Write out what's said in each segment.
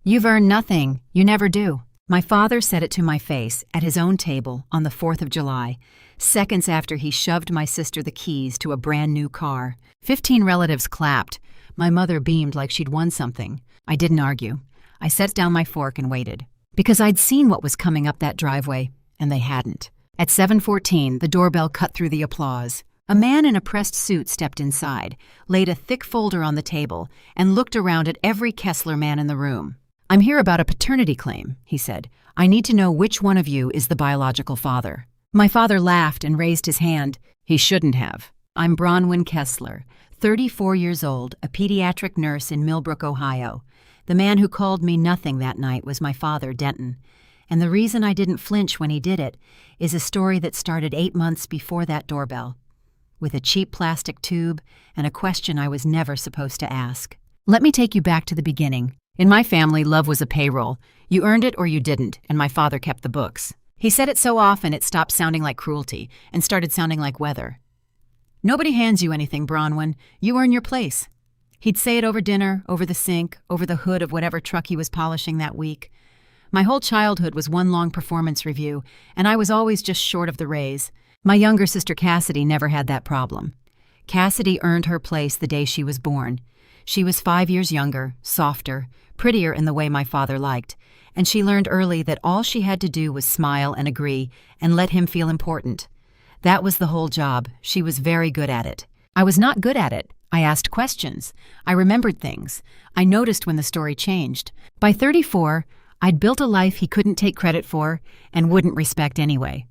"You've earned nothing. You never do." My father said it to my face at his own table on the 4th of July, seconds after he shoved my sister the keys to a brand new car. 15 relatives clapped. My mother beamed like she'd won something. I didn't argue. I set down my fork and waited, because I'd seen what was coming up that driveway, and they hadn't. At 7:14, the doorbell cut through the applause. A man in a pressed suit stepped inside, laid a thick folder on the table, and looked around at every Kessler man in the room. "I'm here about a paternity claim," he said. "I need to know which one of you is the biological father." My father laughed and raised his hand. He shouldn't have. "I'm Bronwyn Kessler, 34 years old, a pediatric nurse in Millbrook, Ohio. The man who called me nothing that night was my father, Denton. And the reason I didn't flinch when he did it is a story that started 8 months before that doorbell, with a cheap plastic tube and a question I was never supposed to ask. Let me take you back to the beginning. In my family, love was a payroll. You earned it or you didn't, and my father kept the books. He said it so often it stopped sounding like cruelty and started sounding like weather. "Nobody hands you anything, Bronwyn. You earn your place." He'd say it over dinner, over the sink, over the hood of whatever truck he was polishing that week. My whole childhood was one long performance review, and I was always just short of the raise. My younger sister Cassidy never had that problem. Cassidy earned her place the day she was born. She was 5 years younger, softer, prettier in the way my father liked, and she learned early that all she had to do was smile and agree and let him feel important. That was the whole job. She was very good at it. I was not good at it. I asked questions. I remembered things. I noticed when the story changed. By 34, I'd built a life he couldn't take credit for and wouldn't respect anyway.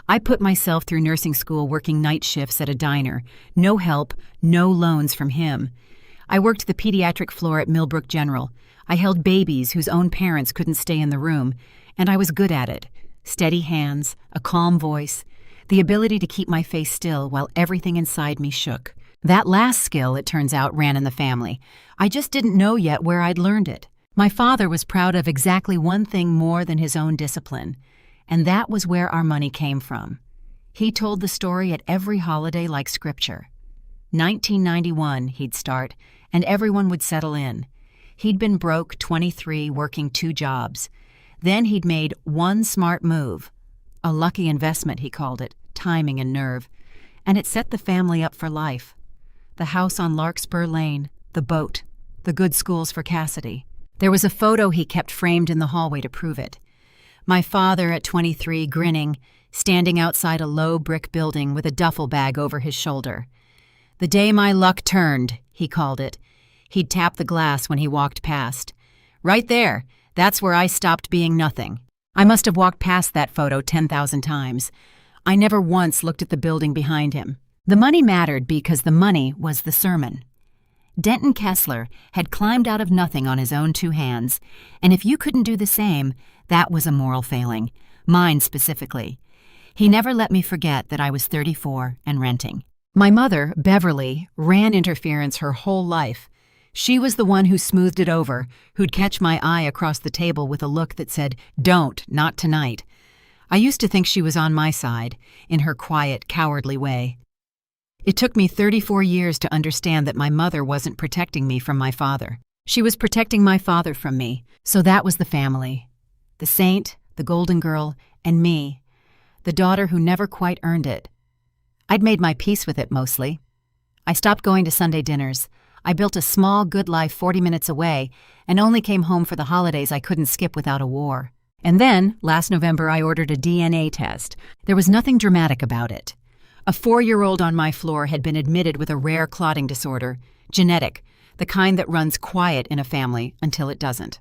I put myself through nursing school working night shifts at a diner. No help, no loans from him. I worked the pediatric floor at Millbrook General. I held babies whose own parents couldn't stay in the room, and I was good at it. Steady hands, a calm voice, the ability to keep my face still while everything inside me shook. That last skill, it turns out, ran in the family. I just didn't know yet where I'd learned it. My father was proud of exactly one thing more than his own discipline, and that was where our money came from. He told the story at every holiday like scripture. 1991, he'd start, and everyone would settle in. He'd been broke, 23, working 2 jobs. Then he'd made one smart move. A lucky investment, he called it, timing and nerve. And it set the family up for life. The house on Larkspur Lane, the boat, the good schools for Cassidy. There was a photo he kept framed in the hallway to prove it. My father at 23, grinning, standing outside a low brick building with a duffel bag over his shoulder. "The day my luck turned," he called it. He'd tap the glass when he walked past. "Right there, that's where I stopped being nothing." I must have walked past that photo 10,000 times. I never once looked at the building behind him. The money mattered because the money was the sermon. Denton Kessler had climbed out of nothing on his own 2 hands, and if you couldn't do the same, that was a moral failing, mine specifically. He never let me forget that I was 34 and renting. My mother, Beverly, ran interference her whole life. She was the one who smoothed it over, who'd catch my eye across the table with a look that said, "Don't, not tonight." I used to think she was on my side, in her quiet, cowardly way. It took me 34 years to understand that my mother wasn't protecting me from my father. She was protecting my father from me, so that was the family. The saint, the golden girl, and me, the daughter who never quite earned it. I'd made my peace with it mostly. I stopped going to Sunday dinners. I built a small, good life 40 minutes away and only came home for the holidays I couldn't skip without a war. And then, last November, I ordered a DNA test. There was nothing dramatic about it. A 4-year-old on my floor had been admitted with a rare clotting disorder, genetic, the kind that runs quiet in a family until it doesn't.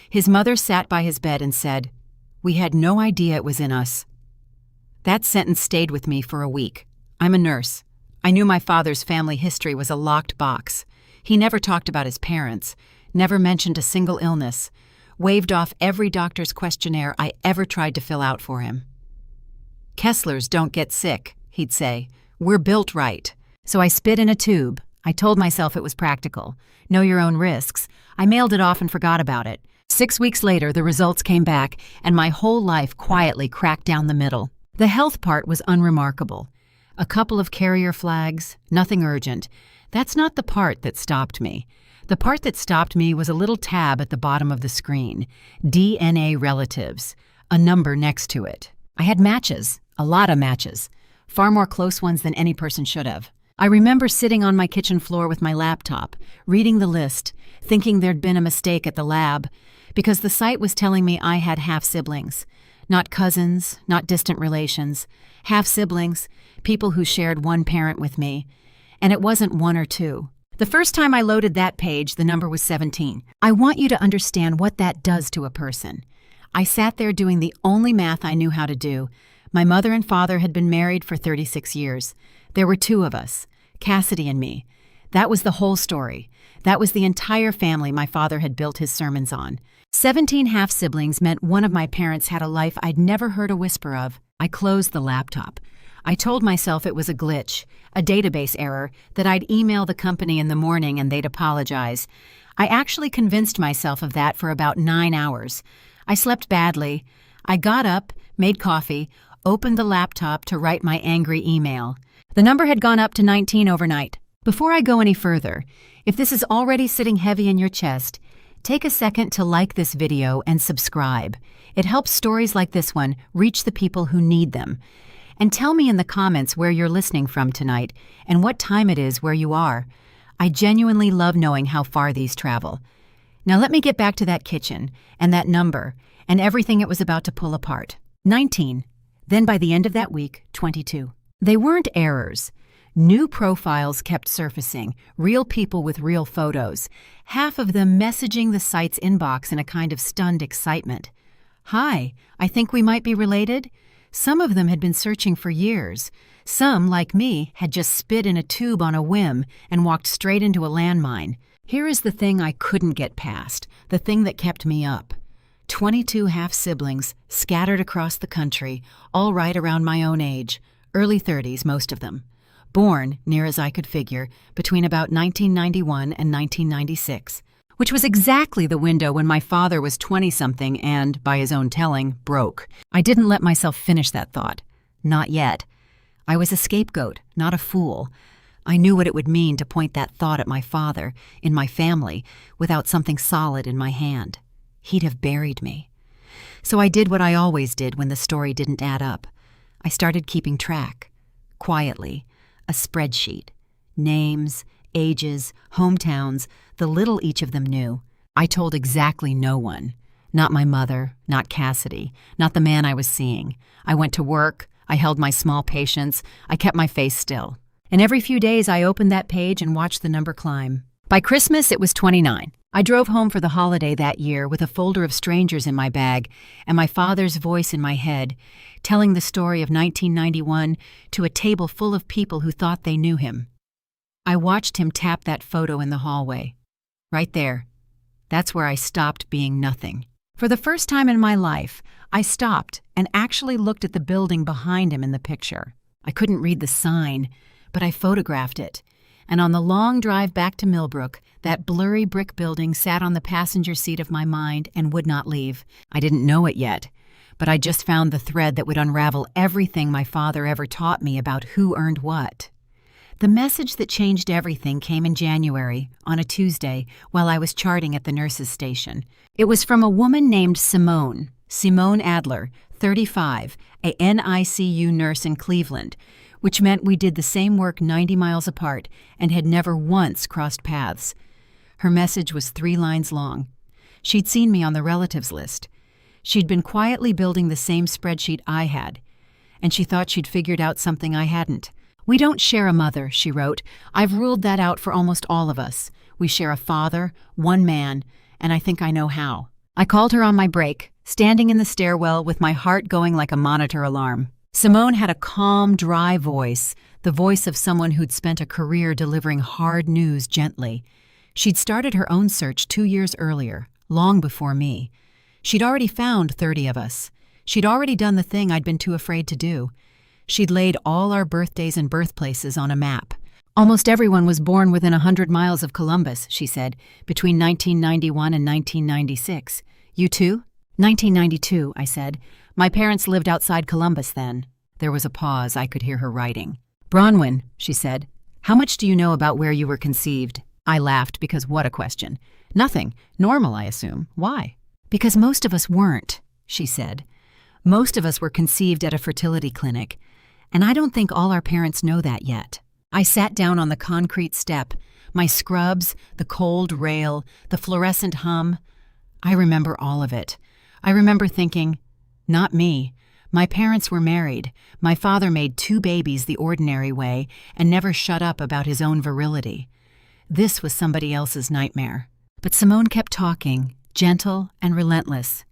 His mother sat by his bed and said, "We had no idea it was in us." That sentence stayed with me for a week. I'm a nurse. I knew my father's family history was a locked box. He never talked about his parents, never mentioned a single illness, waved off every doctor's questionnaire I ever tried to fill out for him. "Kesslers don't get sick," he'd say. "We're built right." So I spit in a tube. I told myself it was practical. Know your own risks. I mailed it off and forgot about it. 6 weeks later, the results came back, and my whole life quietly cracked down the middle. The health part was unremarkable. A couple of carrier flags, nothing urgent. That's not the part that stopped me. The part that stopped me was a little tab at the bottom of the screen, DNA relatives, a number next to it. I had matches, a lot of matches, far more close ones than any person should have. I remember sitting on my kitchen floor with my laptop, reading the list, thinking there'd been a mistake at the lab, because the site was telling me I had half-siblings. Not cousins, not distant relations. Half-siblings, people who shared one parent with me. And it wasn't one or two. The first time I loaded that page, the number was 17. I want you to understand what that does to a person. I sat there doing the only math I knew how to do. My mother and father had been married for 36 years. There were two of us, Cassidy and me. That was the whole story. That was the entire family my father had built his sermons on. 17 half-siblings meant one of my parents had a life I'd never heard a whisper of. I closed the laptop. I told myself it was a glitch, a database error, that I'd email the company in the morning and they'd apologize. I actually convinced myself of that for about 9 hours. I slept badly. I got up, made coffee, opened the laptop to write my angry email. The number had gone up to 19 overnight. Before I go any further, if this is already sitting heavy in your chest, take a second to like this video and subscribe. It helps stories like this one reach the people who need them. And tell me in the comments where you're listening from tonight and what time it is where you are. I genuinely love knowing how far these travel. Now let me get back to that kitchen and that number and everything it was about to pull apart. 19. Then by the end of that week, 22. They weren't errors. New profiles kept surfacing, real people with real photos, half of them messaging the site's inbox in a kind of stunned excitement. Hi, I think we might be related? Some of them had been searching for years. Some, like me, had just spit in a tube on a whim and walked straight into a landmine. Here is the thing I couldn't get past, the thing that kept me up. 22 half-siblings, scattered across the country, all right around my own age, early 30s, most of them. Born, near as I could figure, between about 1991 and 1996, which was exactly the window when my father was 20-something and, by his own telling, broke. I didn't let myself finish that thought. Not yet. I was a scapegoat, not a fool. I knew what it would mean to point that thought at my father, in my family, without something solid in my hand. He'd have buried me. So I did what I always did when the story didn't add up. I started keeping track. Quietly. A spreadsheet. Names, ages, hometowns, the little each of them knew. I told exactly no one. Not my mother, not Cassidy, not the man I was seeing. I went to work, I held my small patients, I kept my face still. And every few days I opened that page and watched the number climb. By Christmas, it was 29. I drove home for the holiday that year with a folder of strangers in my bag and my father's voice in my head, telling the story of 1991 to a table full of people who thought they knew him. I watched him tap that photo in the hallway. Right there. That's where I stopped being nothing. For the first time in my life, I stopped and actually looked at the building behind him in the picture. I couldn't read the sign, but I photographed it. And on the long drive back to Millbrook, that blurry brick building sat on the passenger seat of my mind and would not leave. I didn't know it yet, but I just found the thread that would unravel everything my father ever taught me about who earned what. The message that changed everything came in January, on a Tuesday, while I was charting at the nurses' station. It was from a woman named Simone Adler, 35, a NICU nurse in Cleveland, which meant we did the same work 90 miles apart and had never once crossed paths. Her message was 3 lines long. She'd seen me on the relatives list. She'd been quietly building the same spreadsheet I had, and she thought she'd figured out something I hadn't. "We don't share a mother," she wrote. "I've ruled that out for almost all of us. We share a father, one man, and I think I know how." I called her on my break, standing in the stairwell with my heart going like a monitor alarm. Simone had a calm, dry voice, the voice of someone who'd spent a career delivering hard news gently. She'd started her own search 2 years earlier, long before me. She'd already found 30 of us. She'd already done the thing I'd been too afraid to do. She'd laid all our birthdays and birthplaces on a map. "Almost everyone was born within 100 miles of Columbus," she said, "between 1991 and 1996. You too?" "1992, I said. "My parents lived outside Columbus then." There was a pause. I could hear her writing. "Bronwyn," she said, "how much do you know about where you were conceived?" I laughed because what a question. Nothing. Normal, I assume. Why? Because most of us weren't, she said. Most of us were conceived at a fertility clinic, and I don't think all our parents know that yet. I sat down on the concrete step, my scrubs, the cold rail, the fluorescent hum. I remember all of it. I remember thinking, not me. My parents were married. My father made 2 babies the ordinary way and never shut up about his own virility. This was somebody else's nightmare. But Simone kept talking, gentle and relentless.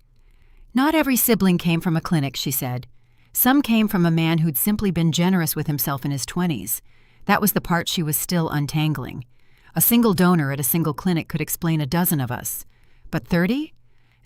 Not every sibling came from a clinic, she said. Some came from a man who'd simply been generous with himself in his 20s. That was the part she was still untangling. A single donor at a single clinic could explain a dozen of us. But 30?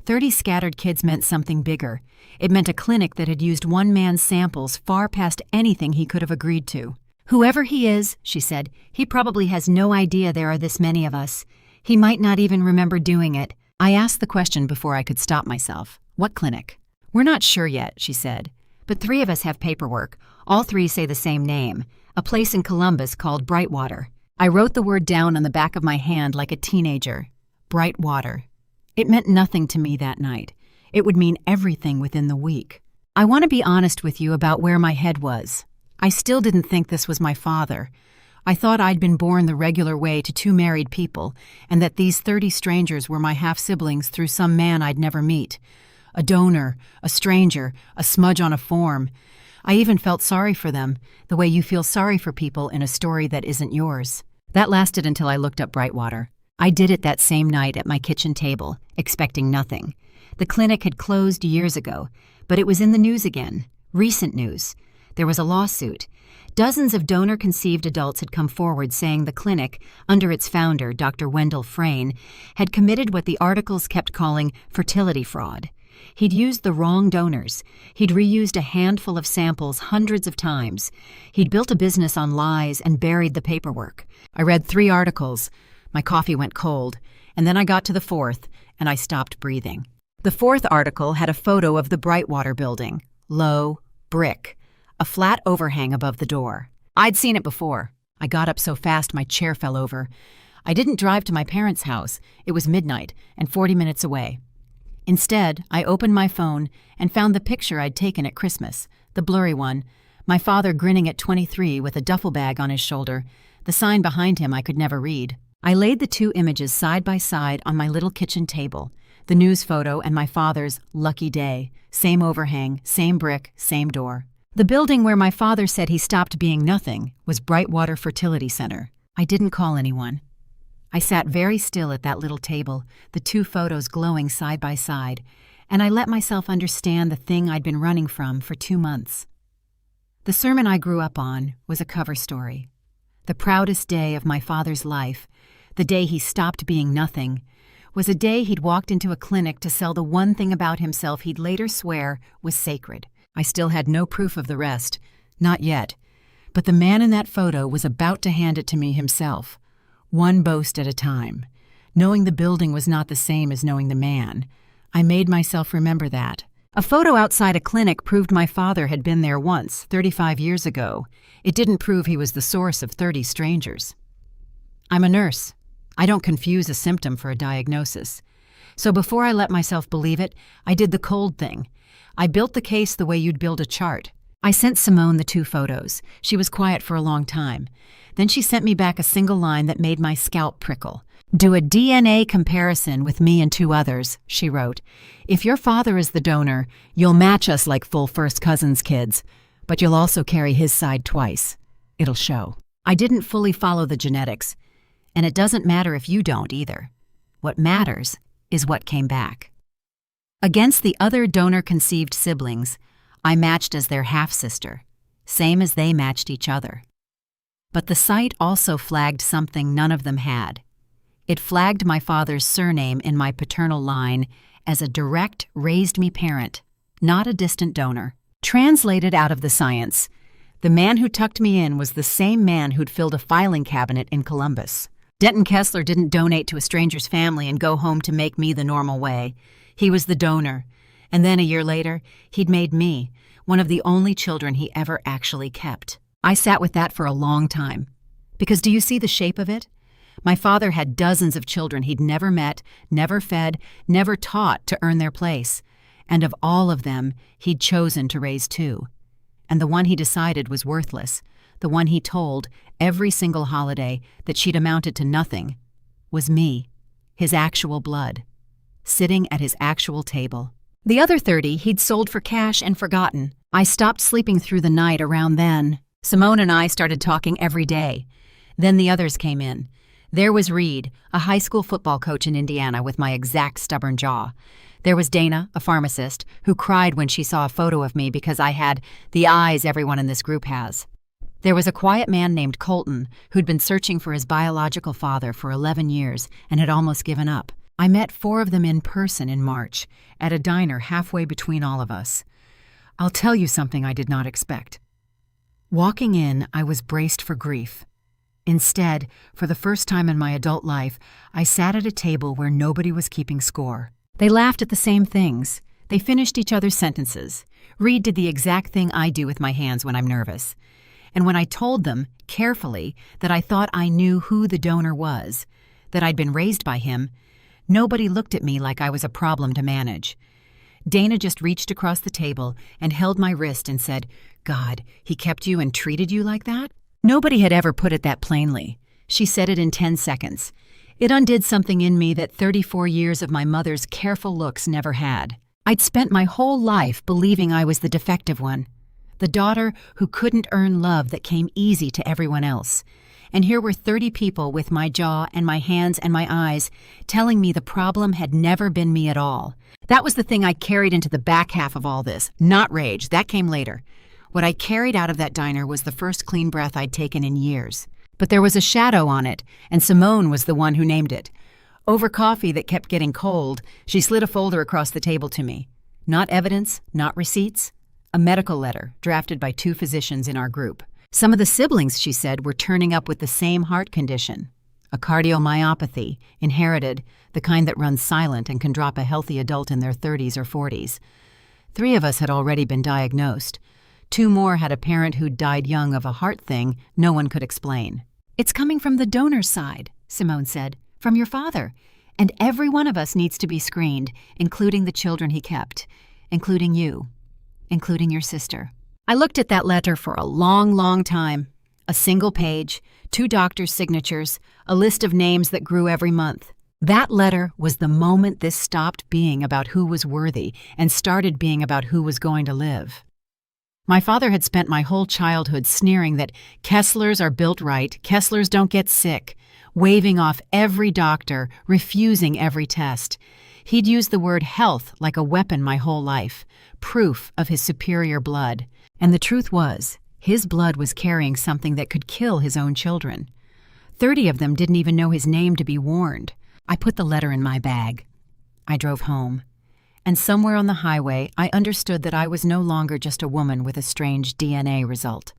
30 scattered kids meant something bigger. It meant a clinic that had used one man's samples far past anything he could have agreed to. Whoever he is, she said, he probably has no idea there are this many of us. He might not even remember doing it. I asked the question before I could stop myself. What clinic? We're not sure yet, she said. But 3 of us have paperwork. All 3 say the same name. A place in Columbus called Brightwater. I wrote the word down on the back of my hand like a teenager. Brightwater. It meant nothing to me that night. It would mean everything within the week. I want to be honest with you about where my head was. I still didn't think this was my father. I thought I'd been born the regular way to 2 married people, and that these 30 strangers were my half-siblings through some man I'd never meet. A donor, a stranger, a smudge on a form. I even felt sorry for them, the way you feel sorry for people in a story that isn't yours. That lasted until I looked up Brightwater. I did it that same night at my kitchen table, expecting nothing. The clinic had closed years ago, but it was in the news again. Recent news. There was a lawsuit. Dozens of donor-conceived adults had come forward saying the clinic, under its founder, Dr. Wendell Frayne, had committed what the articles kept calling fertility fraud. He'd used the wrong donors. He'd reused a handful of samples hundreds of times. He'd built a business on lies and buried the paperwork. I read 3 articles. My coffee went cold, and then I got to the 4th, and I stopped breathing. The 4th article had a photo of the Brightwater building. Low, brick. A flat overhang above the door. I'd seen it before. I got up so fast my chair fell over. I didn't drive to my parents' house. It was midnight and 40 minutes away. Instead, I opened my phone and found the picture I'd taken at Christmas, the blurry one, my father grinning at 23 with a duffel bag on his shoulder, the sign behind him I could never read. I laid the 2 images side by side on my little kitchen table, the news photo and my father's lucky day, same overhang, same brick, same door. The building where my father said he stopped being nothing was Brightwater Fertility Center. I didn't call anyone. I sat very still at that little table, the 2 photos glowing side by side, and I let myself understand the thing I'd been running from for 2 months. The sermon I grew up on was a cover story. The proudest day of my father's life, the day he stopped being nothing, was a day he'd walked into a clinic to sell the one thing about himself he'd later swear was sacred. I still had no proof of the rest, not yet, but the man in that photo was about to hand it to me himself, one boast at a time. Knowing the building was not the same as knowing the man, I made myself remember that. A photo outside a clinic proved my father had been there once, 35 years ago. It didn't prove he was the source of 30 strangers. I'm a nurse. I don't confuse a symptom for a diagnosis. So before I let myself believe it, I did the cold thing. I built the case the way you'd build a chart. I sent Simone the 2 photos. She was quiet for a long time. Then she sent me back a single line that made my scalp prickle. "Do a DNA comparison with me and 2 others," she wrote. "If your father is the donor, you'll match us like full first cousins, kids. But you'll also carry his side twice. It'll show." I didn't fully follow the genetics, and it doesn't matter if you don't either. What matters is what came back. Against the other donor-conceived siblings, I matched as their half-sister, same as they matched each other. But the site also flagged something none of them had. It flagged my father's surname in my paternal line as a direct raised-me parent, not a distant donor. Translated out of the science, the man who tucked me in was the same man who'd filled a filing cabinet in Columbus. Denton Kessler didn't donate to a stranger's family and go home to make me the normal way. He was the donor, and then a year later, he'd made me, one of the only children he ever actually kept. I sat with that for a long time. Because do you see the shape of it? My father had dozens of children he'd never met, never fed, never taught to earn their place. And of all of them, he'd chosen to raise 2. And the one he decided was worthless, the one he told, every single holiday, that she'd amounted to nothing, was me, his actual blood, sitting at his actual table. The other 30 he'd sold for cash and forgotten. I stopped sleeping through the night around then. Simone and I started talking every day. Then the others came in. There was Reed, a high school football coach in Indiana with my exact stubborn jaw. There was Dana, a pharmacist, who cried when she saw a photo of me because I had the eyes everyone in this group has. There was a quiet man named Colton who'd been searching for his biological father for 11 years and had almost given up. I met 4 of them in person in March, at a diner halfway between all of us. I'll tell you something I did not expect. Walking in, I was braced for grief. Instead, for the first time in my adult life, I sat at a table where nobody was keeping score. They laughed at the same things. They finished each other's sentences. Reed did the exact thing I do with my hands when I'm nervous. And when I told them, carefully, that I thought I knew who the donor was, that I'd been raised by him, nobody looked at me like I was a problem to manage. Dana just reached across the table and held my wrist and said, "God, he kept you and treated you like that?" Nobody had ever put it that plainly. She said it in 10 seconds. It undid something in me that 34 years of my mother's careful looks never had. I'd spent my whole life believing I was the defective one, the daughter who couldn't earn love that came easy to everyone else. And here were 30 people with my jaw and my hands and my eyes telling me the problem had never been me at all. That was the thing I carried into the back half of all this, not rage. That came later. What I carried out of that diner was the first clean breath I'd taken in years. But there was a shadow on it, and Simone was the one who named it. Over coffee that kept getting cold, she slid a folder across the table to me. Not evidence, not receipts. A medical letter drafted by 2 physicians in our group. Some of the siblings, she said, were turning up with the same heart condition. A cardiomyopathy, inherited, the kind that runs silent and can drop a healthy adult in their 30s or 40s. 3 of us had already been diagnosed. 2 more had a parent who'd died young of a heart thing no one could explain. "It's coming from the donor's side," Simone said, "from your father. And every one of us needs to be screened, including the children he kept, including you, including your sister." I looked at that letter for a long, long time. A single page, 2 doctors' signatures, a list of names that grew every month. That letter was the moment this stopped being about who was worthy and started being about who was going to live. My father had spent my whole childhood sneering that Kesslers are built right, Kesslers don't get sick, waving off every doctor, refusing every test. He'd used the word health like a weapon my whole life, proof of his superior blood. And the truth was, his blood was carrying something that could kill his own children. 30 of them didn't even know his name to be warned. I put the letter in my bag. I drove home. And somewhere on the highway, I understood that I was no longer just a woman with a strange DNA result.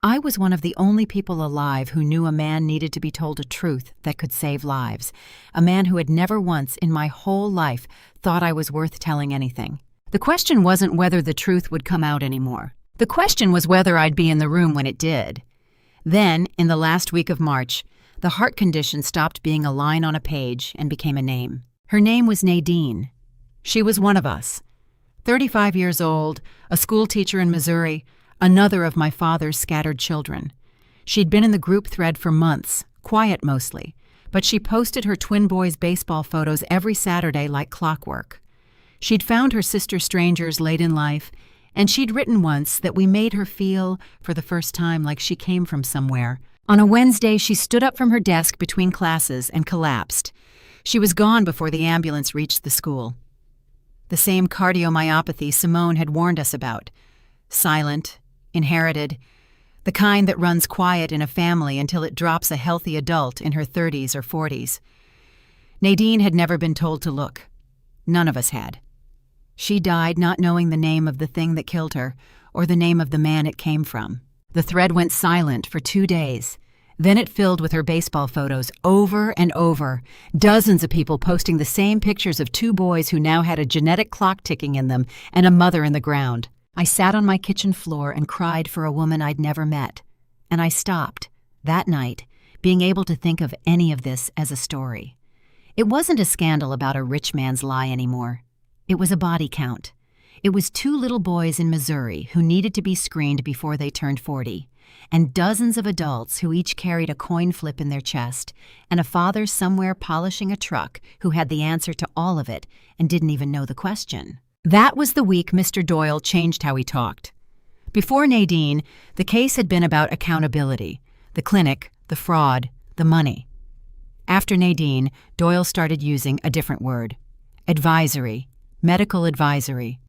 I was one of the only people alive who knew a man needed to be told a truth that could save lives, a man who had never once in my whole life thought I was worth telling anything. The question wasn't whether the truth would come out anymore. The question was whether I'd be in the room when it did. Then, in the last week of March, the heart condition stopped being a line on a page and became a name. Her name was Nadine. She was one of us. 35 years old, a school teacher in Missouri, another of my father's scattered children. She'd been in the group thread for months, quiet mostly, but she posted her twin boys' baseball photos every Saturday like clockwork. She'd found her sister strangers late in life, and she'd written once that we made her feel, for the first time, like she came from somewhere. On a Wednesday, she stood up from her desk between classes and collapsed. She was gone before the ambulance reached the school. The same cardiomyopathy Simone had warned us about. Silent, inherited, the kind that runs quiet in a family until it drops a healthy adult in her 30s or 40s. Nadine had never been told to look. None of us had. She died not knowing the name of the thing that killed her or the name of the man it came from. The thread went silent for 2 days. Then it filled with her baseball photos over and over, dozens of people posting the same pictures of 2 boys who now had a genetic clock ticking in them and a mother in the ground. I sat on my kitchen floor and cried for a woman I'd never met. And I stopped, that night, being able to think of any of this as a story. It wasn't a scandal about a rich man's lie anymore. It was a body count. It was 2 little boys in Missouri who needed to be screened before they turned 40, and dozens of adults who each carried a coin flip in their chest, and a father somewhere polishing a truck who had the answer to all of it and didn't even know the question. That was the week Mr. Doyle changed how he talked. Before Nadine, the case had been about accountability, the clinic, the fraud, the money. After Nadine, Doyle started using a different word: advisory, medical advisory.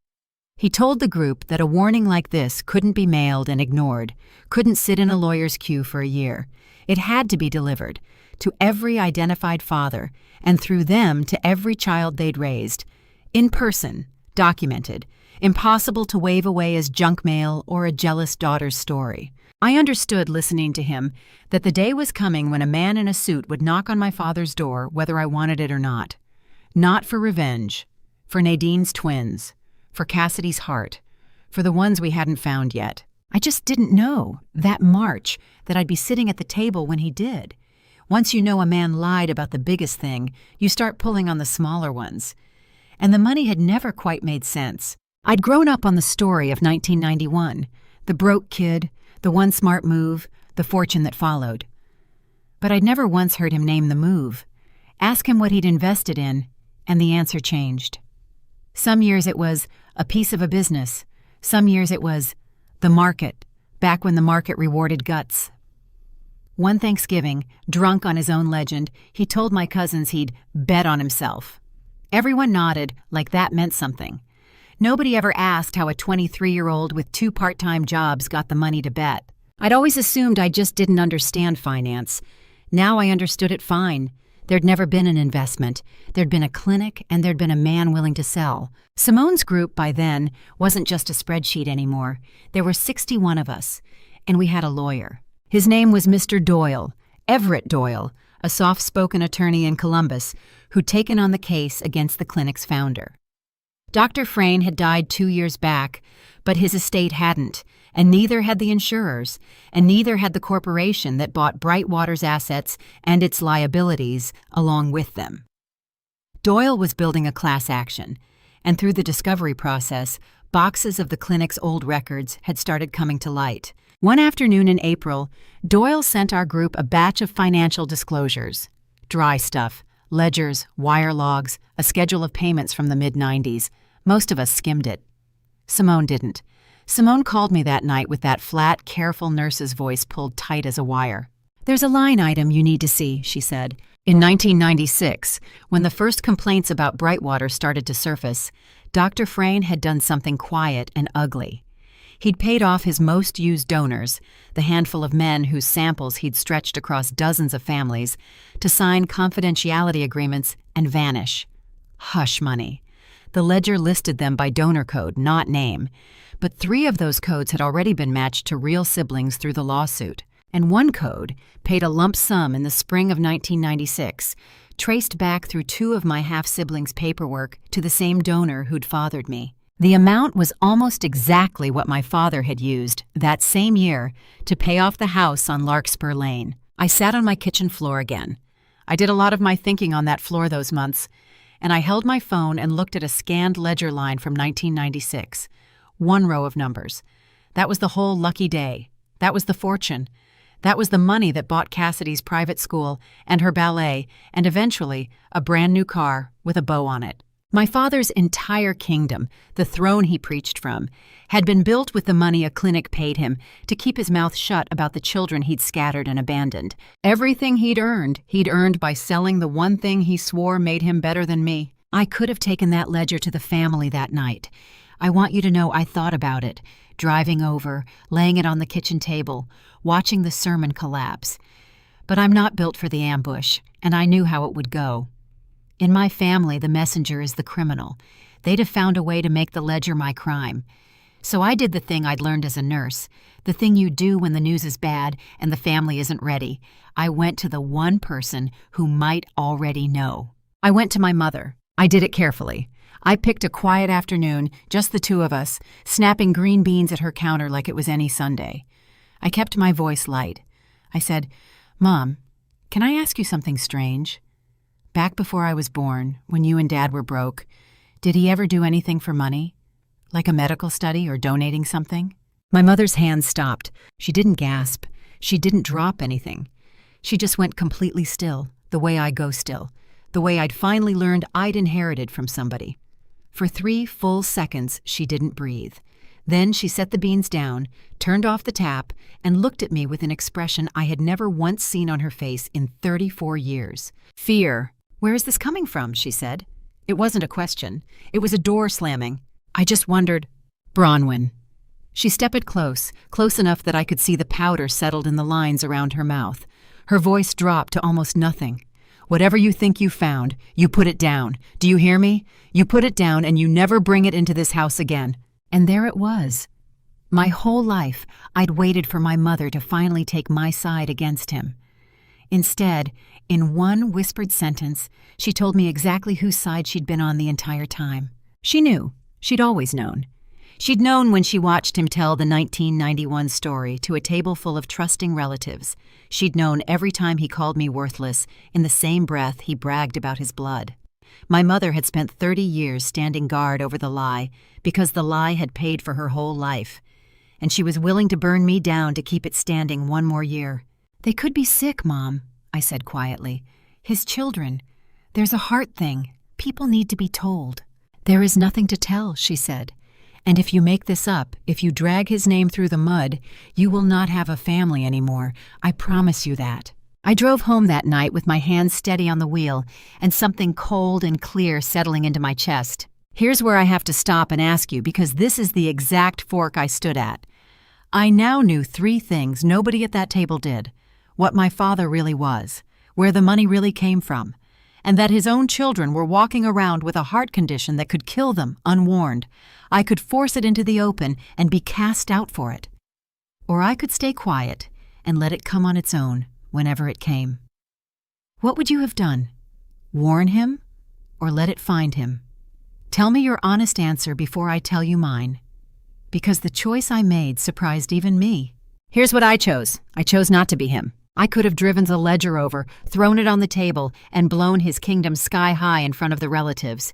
He told the group that a warning like this couldn't be mailed and ignored, couldn't sit in a lawyer's queue for a year. It had to be delivered to every identified father, and through them to every child they'd raised, in person, documented, impossible to wave away as junk mail or a jealous daughter's story. I understood, listening to him, that the day was coming when a man in a suit would knock on my father's door whether I wanted it or not. Not for revenge, for Nadine's twins, for Cassidy's heart, for the ones we hadn't found yet. I just didn't know, that March, that I'd be sitting at the table when he did. Once you know a man lied about the biggest thing, you start pulling on the smaller ones. And the money had never quite made sense. I'd grown up on the story of 1991, the broke kid, the one smart move, the fortune that followed. But I'd never once heard him name the move, ask him what he'd invested in, and the answer changed. Some years it was a piece of a business. Some years it was the market, back when the market rewarded guts. One Thanksgiving, drunk on his own legend, he told my cousins he'd bet on himself. Everyone nodded like that meant something. Nobody ever asked how a 23-year-old with 2 part-time jobs got the money to bet. I'd always assumed I just didn't understand finance. Now I understood it fine. There'd never been an investment. There'd been a clinic, and there'd been a man willing to sell. Simone's group, by then, wasn't just a spreadsheet anymore. There were 61 of us, and we had a lawyer. His name was Mr. Doyle, Everett Doyle, a soft-spoken attorney in Columbus who'd taken on the case against the clinic's founder. Dr. Frayne had died 2 years back, but his estate hadn't, and neither had the insurers, and neither had the corporation that bought Brightwater's assets and its liabilities along with them. Doyle was building a class action, and through the discovery process, boxes of the clinic's old records had started coming to light. One afternoon in April, Doyle sent our group a batch of financial disclosures. Dry stuff, ledgers, wire logs, a schedule of payments from the mid-90s. Most of us skimmed it. Simone didn't. Simone called me that night with that flat, careful nurse's voice pulled tight as a wire. "There's a line item you need to see," she said. In 1996, when the first complaints about Brightwater started to surface, Dr. Frayne had done something quiet and ugly. He'd paid off his most used donors, the handful of men whose samples he'd stretched across dozens of families, to sign confidentiality agreements and vanish. Hush money. The ledger listed them by donor code, not name, but 3 of those codes had already been matched to real siblings through the lawsuit, and one code, paid a lump sum in the spring of 1996, traced back through 2 of my half-siblings' paperwork to the same donor who'd fathered me. The amount was almost exactly what my father had used that same year to pay off the house on Larkspur Lane. I sat on my kitchen floor again. I did a lot of my thinking on that floor those months, and I held my phone and looked at a scanned ledger line from 1996. 1 row of numbers. That was the whole lucky day. That was the fortune. That was the money that bought Cassidy's private school and her ballet and eventually a brand new car with a bow on it. My father's entire kingdom, the throne he preached from, had been built with the money a clinic paid him to keep his mouth shut about the children he'd scattered and abandoned. Everything he'd earned by selling the one thing he swore made him better than me. I could have taken that ledger to the family that night. I want you to know I thought about it, driving over, laying it on the kitchen table, watching the sermon collapse. But I'm not built for the ambush, and I knew how it would go. In my family, the messenger is the criminal. They'd have found a way to make the ledger my crime. So I did the thing I'd learned as a nurse, the thing you do when the news is bad and the family isn't ready. I went to the one person who might already know. I went to my mother. I did it carefully. I picked a quiet afternoon, just the 2 of us, snapping green beans at her counter like it was any Sunday. I kept my voice light. I said, "Mom, Can I ask you something strange? Back before I was born, when you and Dad were broke, did he ever do anything for money? Like a medical study or donating something? My mother's hand stopped. She didn't gasp. She didn't drop anything. She just went completely still, the way I go still, the way I'd finally learned I'd inherited from somebody. For 3 full seconds, she didn't breathe. Then she set the beans down, turned off the tap, and looked at me with an expression I had never once seen on her face in 34 years. Fear. "Where is this coming from?" she said. It wasn't a question. It was a door slamming. I just wondered. Bronwyn. She stepped close enough that I could see the powder settled in the lines around her mouth. Her voice dropped to almost nothing. "Whatever you think you found, you put it down. Do you hear me? You put it down and you never bring it into this house again." And there it was. My whole life, I'd waited for my mother to finally take my side against him. Instead, in one whispered sentence, she told me exactly whose side she'd been on the entire time. She knew. She'd always known. She'd known when she watched him tell the 1991 story to a table full of trusting relatives. She'd known every time he called me worthless, in the same breath he bragged about his blood. My mother had spent 30 years standing guard over the lie because the lie had paid for her whole life, and she was willing to burn me down to keep it standing one more year. "They could be sick, Mom," I said quietly. "His children. There's a heart thing. People need to be told." "There is nothing to tell," she said. "And if you make this up, if you drag his name through the mud, you will not have a family anymore. I promise you that." I drove home that night with my hands steady on the wheel and something cold and clear settling into my chest. Here's where I have to stop and ask you, because this is the exact fork I stood at. I now knew 3 things nobody at that table did: what my father really was, where the money really came from, and that his own children were walking around with a heart condition that could kill them unwarned. I could force it into the open and be cast out for it. Or I could stay quiet and let it come on its own whenever it came. What would you have done? Warn him or let it find him? Tell me your honest answer before I tell you mine, because the choice I made surprised even me. Here's what I chose. I chose not to be him. I could have driven the ledger over, thrown it on the table, and blown his kingdom sky high in front of the relatives.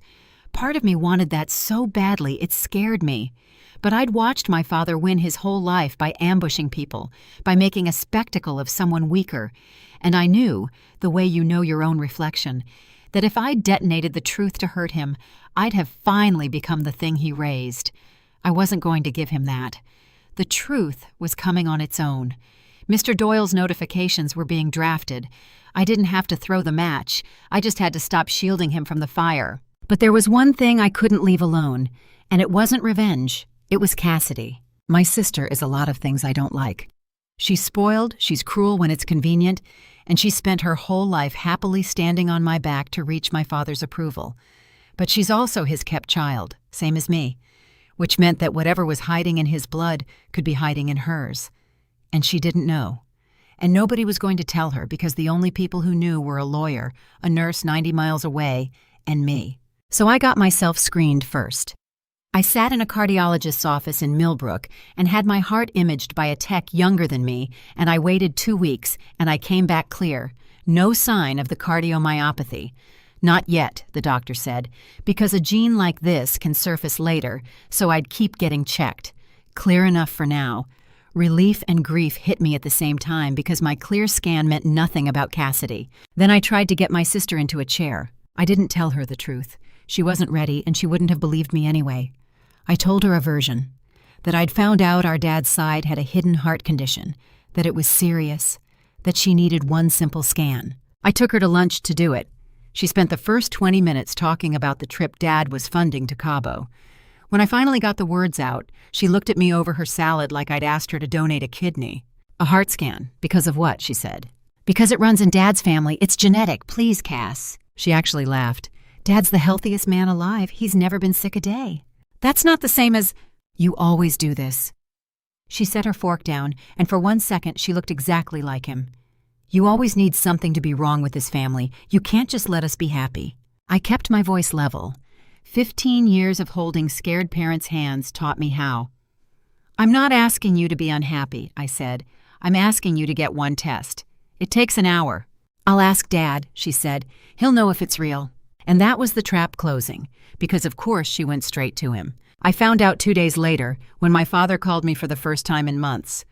Part of me wanted that so badly it scared me. But I'd watched my father win his whole life by ambushing people, by making a spectacle of someone weaker, and I knew, the way you know your own reflection, that if I detonated the truth to hurt him, I'd have finally become the thing he raised. I wasn't going to give him that. The truth was coming on its own. Mr. Doyle's notifications were being drafted. I didn't have to throw the match. I just had to stop shielding him from the fire. But there was one thing I couldn't leave alone, and it wasn't revenge. It was Cassidy. My sister is a lot of things I don't like. She's spoiled, she's cruel when it's convenient, and she spent her whole life happily standing on my back to reach my father's approval. But she's also his kept child, same as me, which meant that whatever was hiding in his blood could be hiding in hers. And she didn't know. And nobody was going to tell her because the only people who knew were a lawyer, a nurse 90 miles away, and me. So I got myself screened first. I sat in a cardiologist's office in Millbrook and had my heart imaged by a tech younger than me, and I waited 2 weeks, and I came back clear. No sign of the cardiomyopathy. Not yet, the doctor said, because a gene like this can surface later, so I'd keep getting checked. Clear enough for now. Relief and grief hit me at the same time because my clear scan meant nothing about Cassidy. Then I tried to get my sister into a chair. I didn't tell her the truth. She wasn't ready, and she wouldn't have believed me anyway. I told her a version, that I'd found out our dad's side had a hidden heart condition, that it was serious, that she needed one simple scan. I took her to lunch to do it. She spent the first 20 minutes talking about the trip Dad was funding to Cabo. When I finally got the words out, she looked at me over her salad like I'd asked her to donate a kidney. "A heart scan. Because of what?" she said. "Because it runs in Dad's family. It's genetic. Please, Cass." She actually laughed. "Dad's the healthiest man alive. He's never been sick a day." "That's not the same as—" "You always do this." She set her fork down, and for 1 second she looked exactly like him. "You always need something to be wrong with this family. You can't just let us be happy." I kept my voice level. 15 years of holding scared parents' hands taught me how. "I'm not asking you to be unhappy," I said. "I'm asking you to get one test. It takes an hour." "I'll ask Dad," she said. "He'll know if it's real." And that was the trap closing, because of course she went straight to him. I found out 2 days later, when my father called me for the first time in months.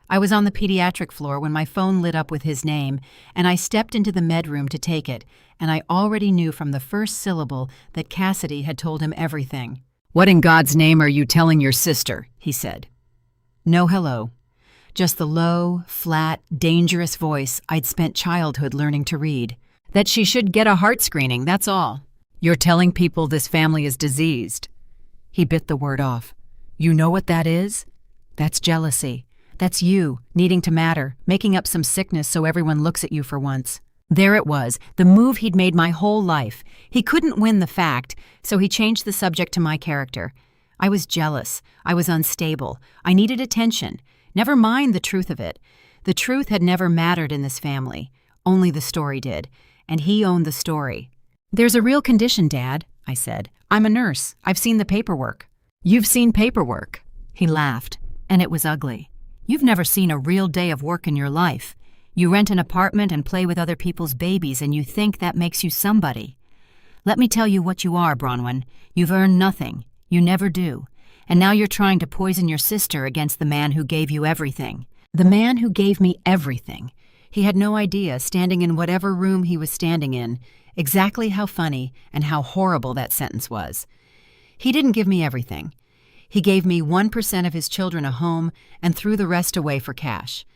I was on the pediatric floor when my phone lit up with his name, and I stepped into the med room to take it, and I already knew from the first syllable that Cassidy had told him everything. "What in God's name are you telling your sister?" he said. No hello. Just the low, flat, dangerous voice I'd spent childhood learning to read. That she should get a heart screening, that's all. "You're telling people this family is diseased." He bit the word off. "You know what that is? That's jealousy. That's you, needing to matter, making up some sickness so everyone looks at you for once." There it was, the move he'd made my whole life. He couldn't win the fact, so he changed the subject to my character. I was jealous. I was unstable. I needed attention. Never mind the truth of it. The truth had never mattered in this family. Only the story did. And he owned the story. "There's a real condition, Dad," I said. "I'm a nurse. I've seen the paperwork." "You've seen paperwork?" He laughed, and it was ugly. "You've never seen a real day of work in your life. You rent an apartment and play with other people's babies, and you think that makes you somebody. Let me tell you what you are, Bronwyn. You've earned nothing. You never do. And now you're trying to poison your sister against the man who gave you everything. The man who gave me everything." He had no idea, standing in whatever room he was standing in, exactly how funny and how horrible that sentence was. He didn't give me everything. He gave me 1% of his children a home and threw the rest away for cash.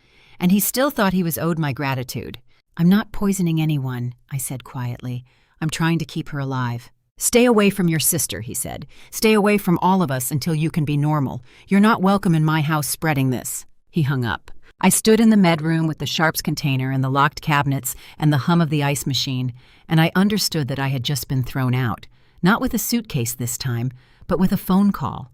And he still thought he was owed my gratitude. "I'm not poisoning anyone," I said quietly. "I'm trying to keep her alive." "Stay away from your sister," he said. "Stay away from all of us until you can be normal. You're not welcome in my house spreading this." He hung up. I stood in the med room with the sharps container and the locked cabinets and the hum of the ice machine, and I understood that I had just been thrown out, not with a suitcase this time, but with a phone call.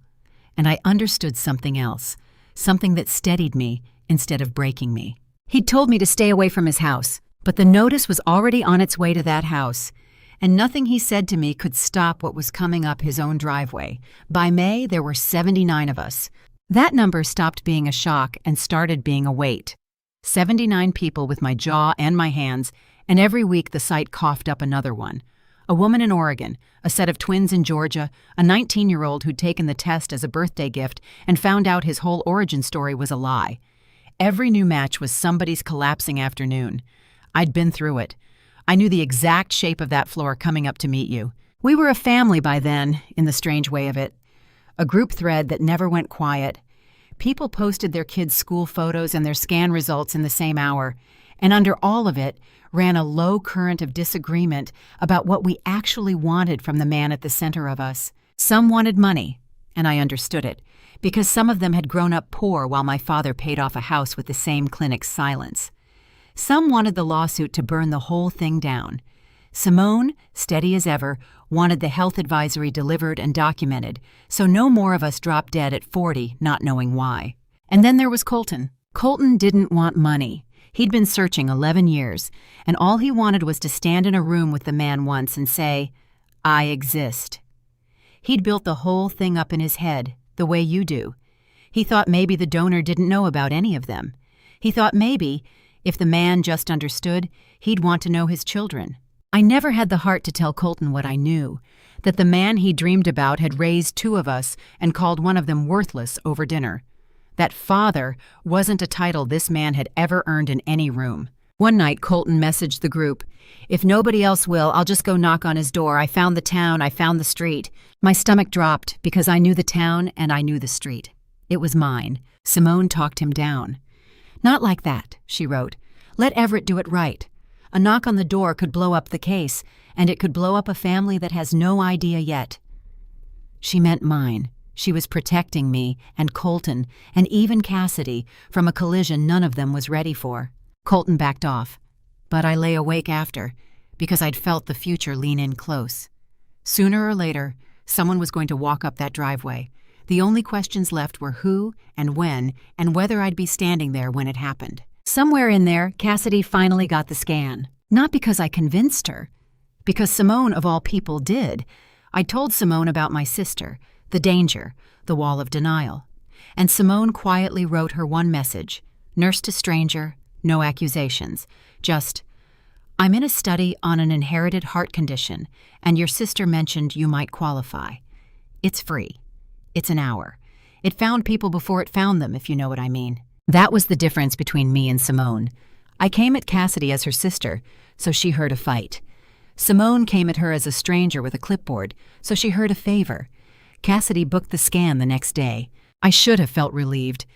And I understood something else, something that steadied me instead of breaking me. He'd told me to stay away from his house, but the notice was already on its way to that house, and nothing he said to me could stop what was coming up his own driveway. By May, there were 79 of us. That number stopped being a shock and started being a weight. 79 people with my jaw and my hands, and every week the site coughed up another one. A woman in Oregon, a set of twins in Georgia, a 19-year-old who'd taken the test as a birthday gift and found out his whole origin story was a lie. Every new match was somebody's collapsing afternoon. I'd been through it. I knew the exact shape of that floor coming up to meet you. We were a family by then, in the strange way of it. A group thread that never went quiet. People posted their kids' school photos and their scan results in the same hour, and under all of it ran a low current of disagreement about what we actually wanted from the man at the center of us. Some wanted money, and I understood it, because some of them had grown up poor while my father paid off a house with the same clinic's silence. Some wanted the lawsuit to burn the whole thing down. Simone, steady as ever, wanted the health advisory delivered and documented, so no more of us dropped dead at 40, not knowing why. And then there was Colton. Colton didn't want money. He'd been searching 11 years, and all he wanted was to stand in a room with the man once and say, "I exist." He'd built the whole thing up in his head, the way you do. He thought maybe the donor didn't know about any of them. He thought maybe, if the man just understood, he'd want to know his children. I never had the heart to tell Colton what I knew, that the man he dreamed about had raised 2 of us and called one of them worthless over dinner. That father wasn't a title this man had ever earned in any room. One night, Colton messaged the group, "If nobody else will, I'll just go knock on his door. I found the town, I found the street." My stomach dropped because I knew the town and I knew the street. It was mine. Simone talked him down. "Not like that," she wrote. "Let Everett do it right. A knock on the door could blow up the case, and it could blow up a family that has no idea yet." She meant mine. She was protecting me and Colton and even Cassidy from a collision none of them was ready for. Colton backed off, but I lay awake after, because I'd felt the future lean in close. Sooner or later, someone was going to walk up that driveway. The only questions left were who and when and whether I'd be standing there when it happened. Somewhere in there, Cassidy finally got the scan. Not because I convinced her, because Simone, of all people, did. I told Simone about my sister, the danger, the wall of denial. And Simone quietly wrote her one message, nurse to stranger, no accusations, just, I'm in a study on an inherited heart condition, and your sister mentioned you might qualify. It's free. It's an hour. It found people before it found them, if you know what I mean. That was the difference between me and Simone. I came at Cassidy as her sister, so she heard a fight. Simone came at her as a stranger with a clipboard, so she heard a favor. Cassidy booked the scan the next day. I should have felt relieved.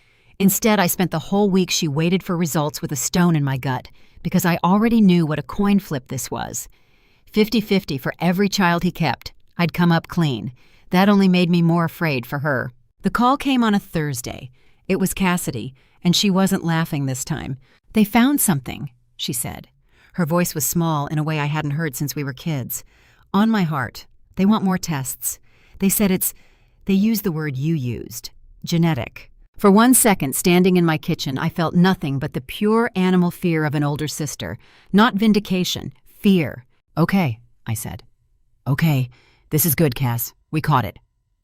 Instead, I spent the whole week she waited for results with a stone in my gut, because I already knew what a coin flip this was. 50-50 for every child he kept. I'd come up clean. That only made me more afraid for her. The call came on a Thursday. It was Cassidy, and she wasn't laughing this time. They found something, she said. Her voice was small in a way I hadn't heard since we were kids. On my heart. They want more tests. They said they used the word you used. Genetic. For 1 second, standing in my kitchen, I felt nothing but the pure animal fear of an older sister. Not vindication. Fear. Okay, I said. Okay, this is good, Cass. We caught it.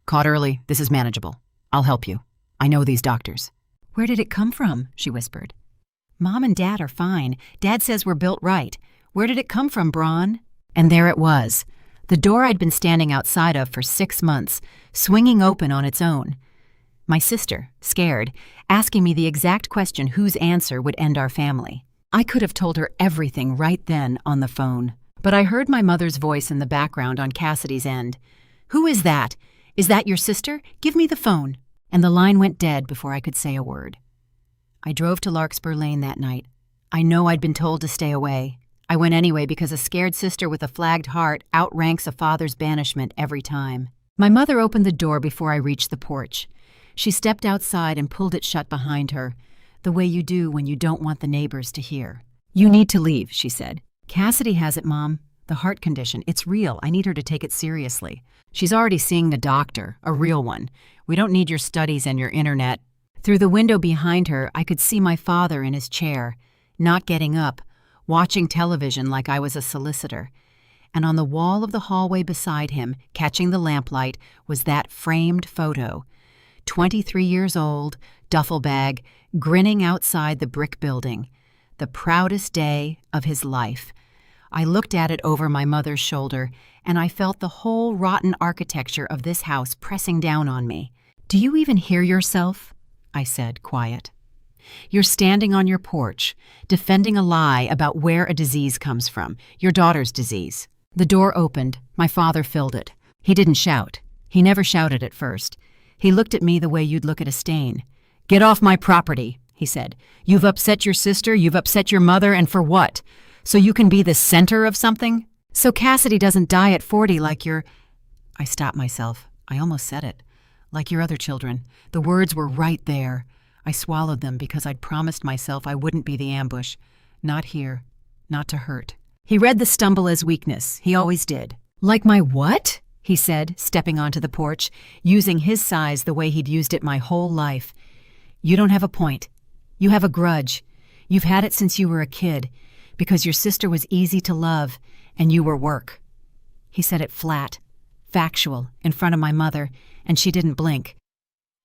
Caught early. This is manageable. I'll help you. I know these doctors. Where did it come from? She whispered. Mom and Dad are fine. Dad says we're built right. Where did it come from, Braun? And there it was. The door I'd been standing outside of for 6 months, swinging open on its own. My sister, scared, asking me the exact question whose answer would end our family. I could have told her everything right then on the phone. But I heard my mother's voice in the background on Cassidy's end. Who is that? Is that your sister? Give me the phone. And the line went dead before I could say a word. I drove to Larkspur Lane that night. I know I'd been told to stay away. I went anyway because a scared sister with a flagged heart outranks a father's banishment every time. My mother opened the door before I reached the porch. She stepped outside and pulled it shut behind her, the way you do when you don't want the neighbors to hear. You need to leave, she said. Cassidy has it, Mom. The heart condition. It's real. I need her to take it seriously. She's already seeing the doctor, a real one. We don't need your studies and your internet. Through the window behind her, I could see my father in his chair, not getting up, watching television like I was a solicitor. And on the wall of the hallway beside him, catching the lamplight, was that framed photo. 23 years old, duffel bag, grinning outside the brick building. The proudest day of his life. I looked at it over my mother's shoulder, and I felt the whole rotten architecture of this house pressing down on me. Do you even hear yourself? I said, quiet. You're standing on your porch, defending a lie about where a disease comes from, your daughter's disease. The door opened. My father filled it. He didn't shout. He never shouted at first. He looked at me the way you'd look at a stain. Get off my property, he said. You've upset your sister, you've upset your mother, and for what? So you can be the center of something? So Cassidy doesn't die at 40 like your... I stopped myself. I almost said it. Like your other children. The words were right there. I swallowed them because I'd promised myself I wouldn't be the ambush. Not here. Not to hurt. He read the stumble as weakness. He always did. Like my what? He said, stepping onto the porch, using his size the way he'd used it my whole life. You don't have a point. You have a grudge. You've had it since you were a kid, because your sister was easy to love, and you were work. He said it flat, factual, in front of my mother, and she didn't blink.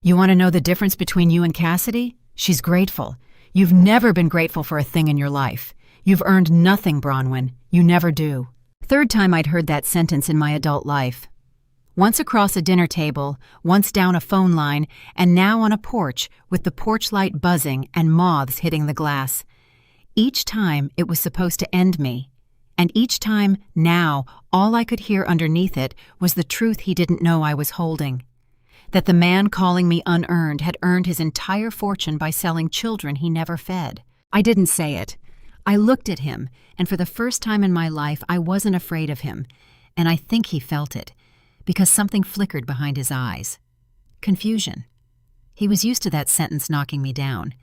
You want to know the difference between you and Cassidy? She's grateful. You've never been grateful for a thing in your life. You've earned nothing, Bronwyn. You never do. Third time I'd heard that sentence in my adult life. Once across a dinner table, once down a phone line, and now on a porch with the porch light buzzing and moths hitting the glass. Each time it was supposed to end me. And each time, now, all I could hear underneath it was the truth he didn't know I was holding. That the man calling me unearned had earned his entire fortune by selling children he never fed. I didn't say it. I looked at him, and for the first time in my life I wasn't afraid of him, and I think he felt it, because something flickered behind his eyes. Confusion. He was used to that sentence knocking me down.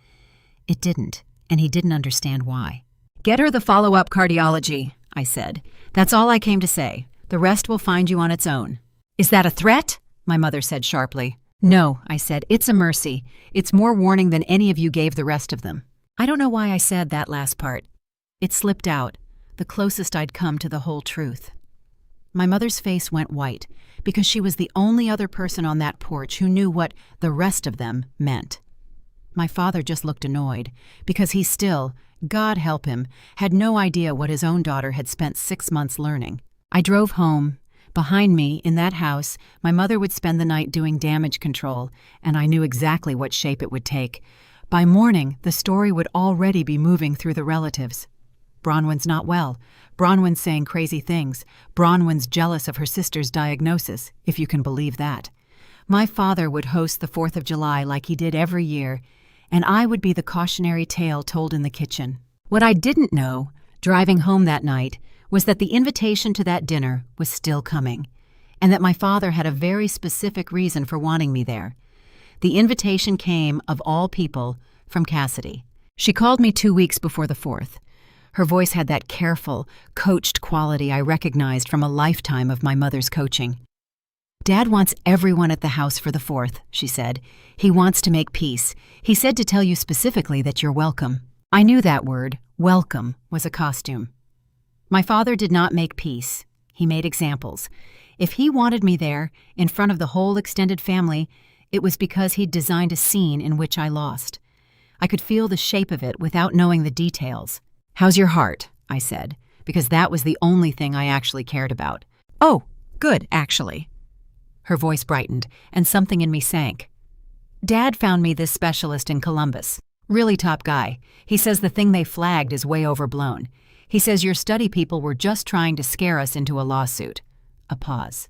It didn't, and he didn't understand why. Get her the follow-up cardiology, I said. That's all I came to say. The rest will find you on its own. Is that a threat? My mother said sharply. No, I said. It's a mercy. It's more warning than any of you gave the rest of them. I don't know why I said that last part. It slipped out, the closest I'd come to the whole truth. My mother's face went white, because she was the only other person on that porch who knew what the rest of them meant. My father just looked annoyed, because he still, God help him, had no idea what his own daughter had spent 6 months learning. I drove home. Behind me, in that house, my mother would spend the night doing damage control, and I knew exactly what shape it would take. By morning, the story would already be moving through the relatives. Bronwyn's not well. Bronwyn's saying crazy things. Bronwyn's jealous of her sister's diagnosis, if you can believe that. My father would host the 4th of July like he did every year, and I would be the cautionary tale told in the kitchen. What I didn't know, driving home that night, was that the invitation to that dinner was still coming, and that my father had a very specific reason for wanting me there. The invitation came, of all people, from Cassidy. She called me 2 weeks before the 4th. Her voice had that careful, coached quality I recognized from a lifetime of my mother's coaching. "Dad wants everyone at the house for the 4th, she said. "He wants to make peace. He said to tell you specifically that you're welcome." I knew that word, welcome, was a costume. My father did not make peace. He made examples. If he wanted me there, in front of the whole extended family, it was because he'd designed a scene in which I lost. I could feel the shape of it without knowing the details. "How's your heart?" I said, because that was the only thing I actually cared about. "Oh, good, actually." Her voice brightened, and something in me sank. "Dad found me this specialist in Columbus. Really top guy. He says the thing they flagged is way overblown. He says your study people were just trying to scare us into a lawsuit." A pause.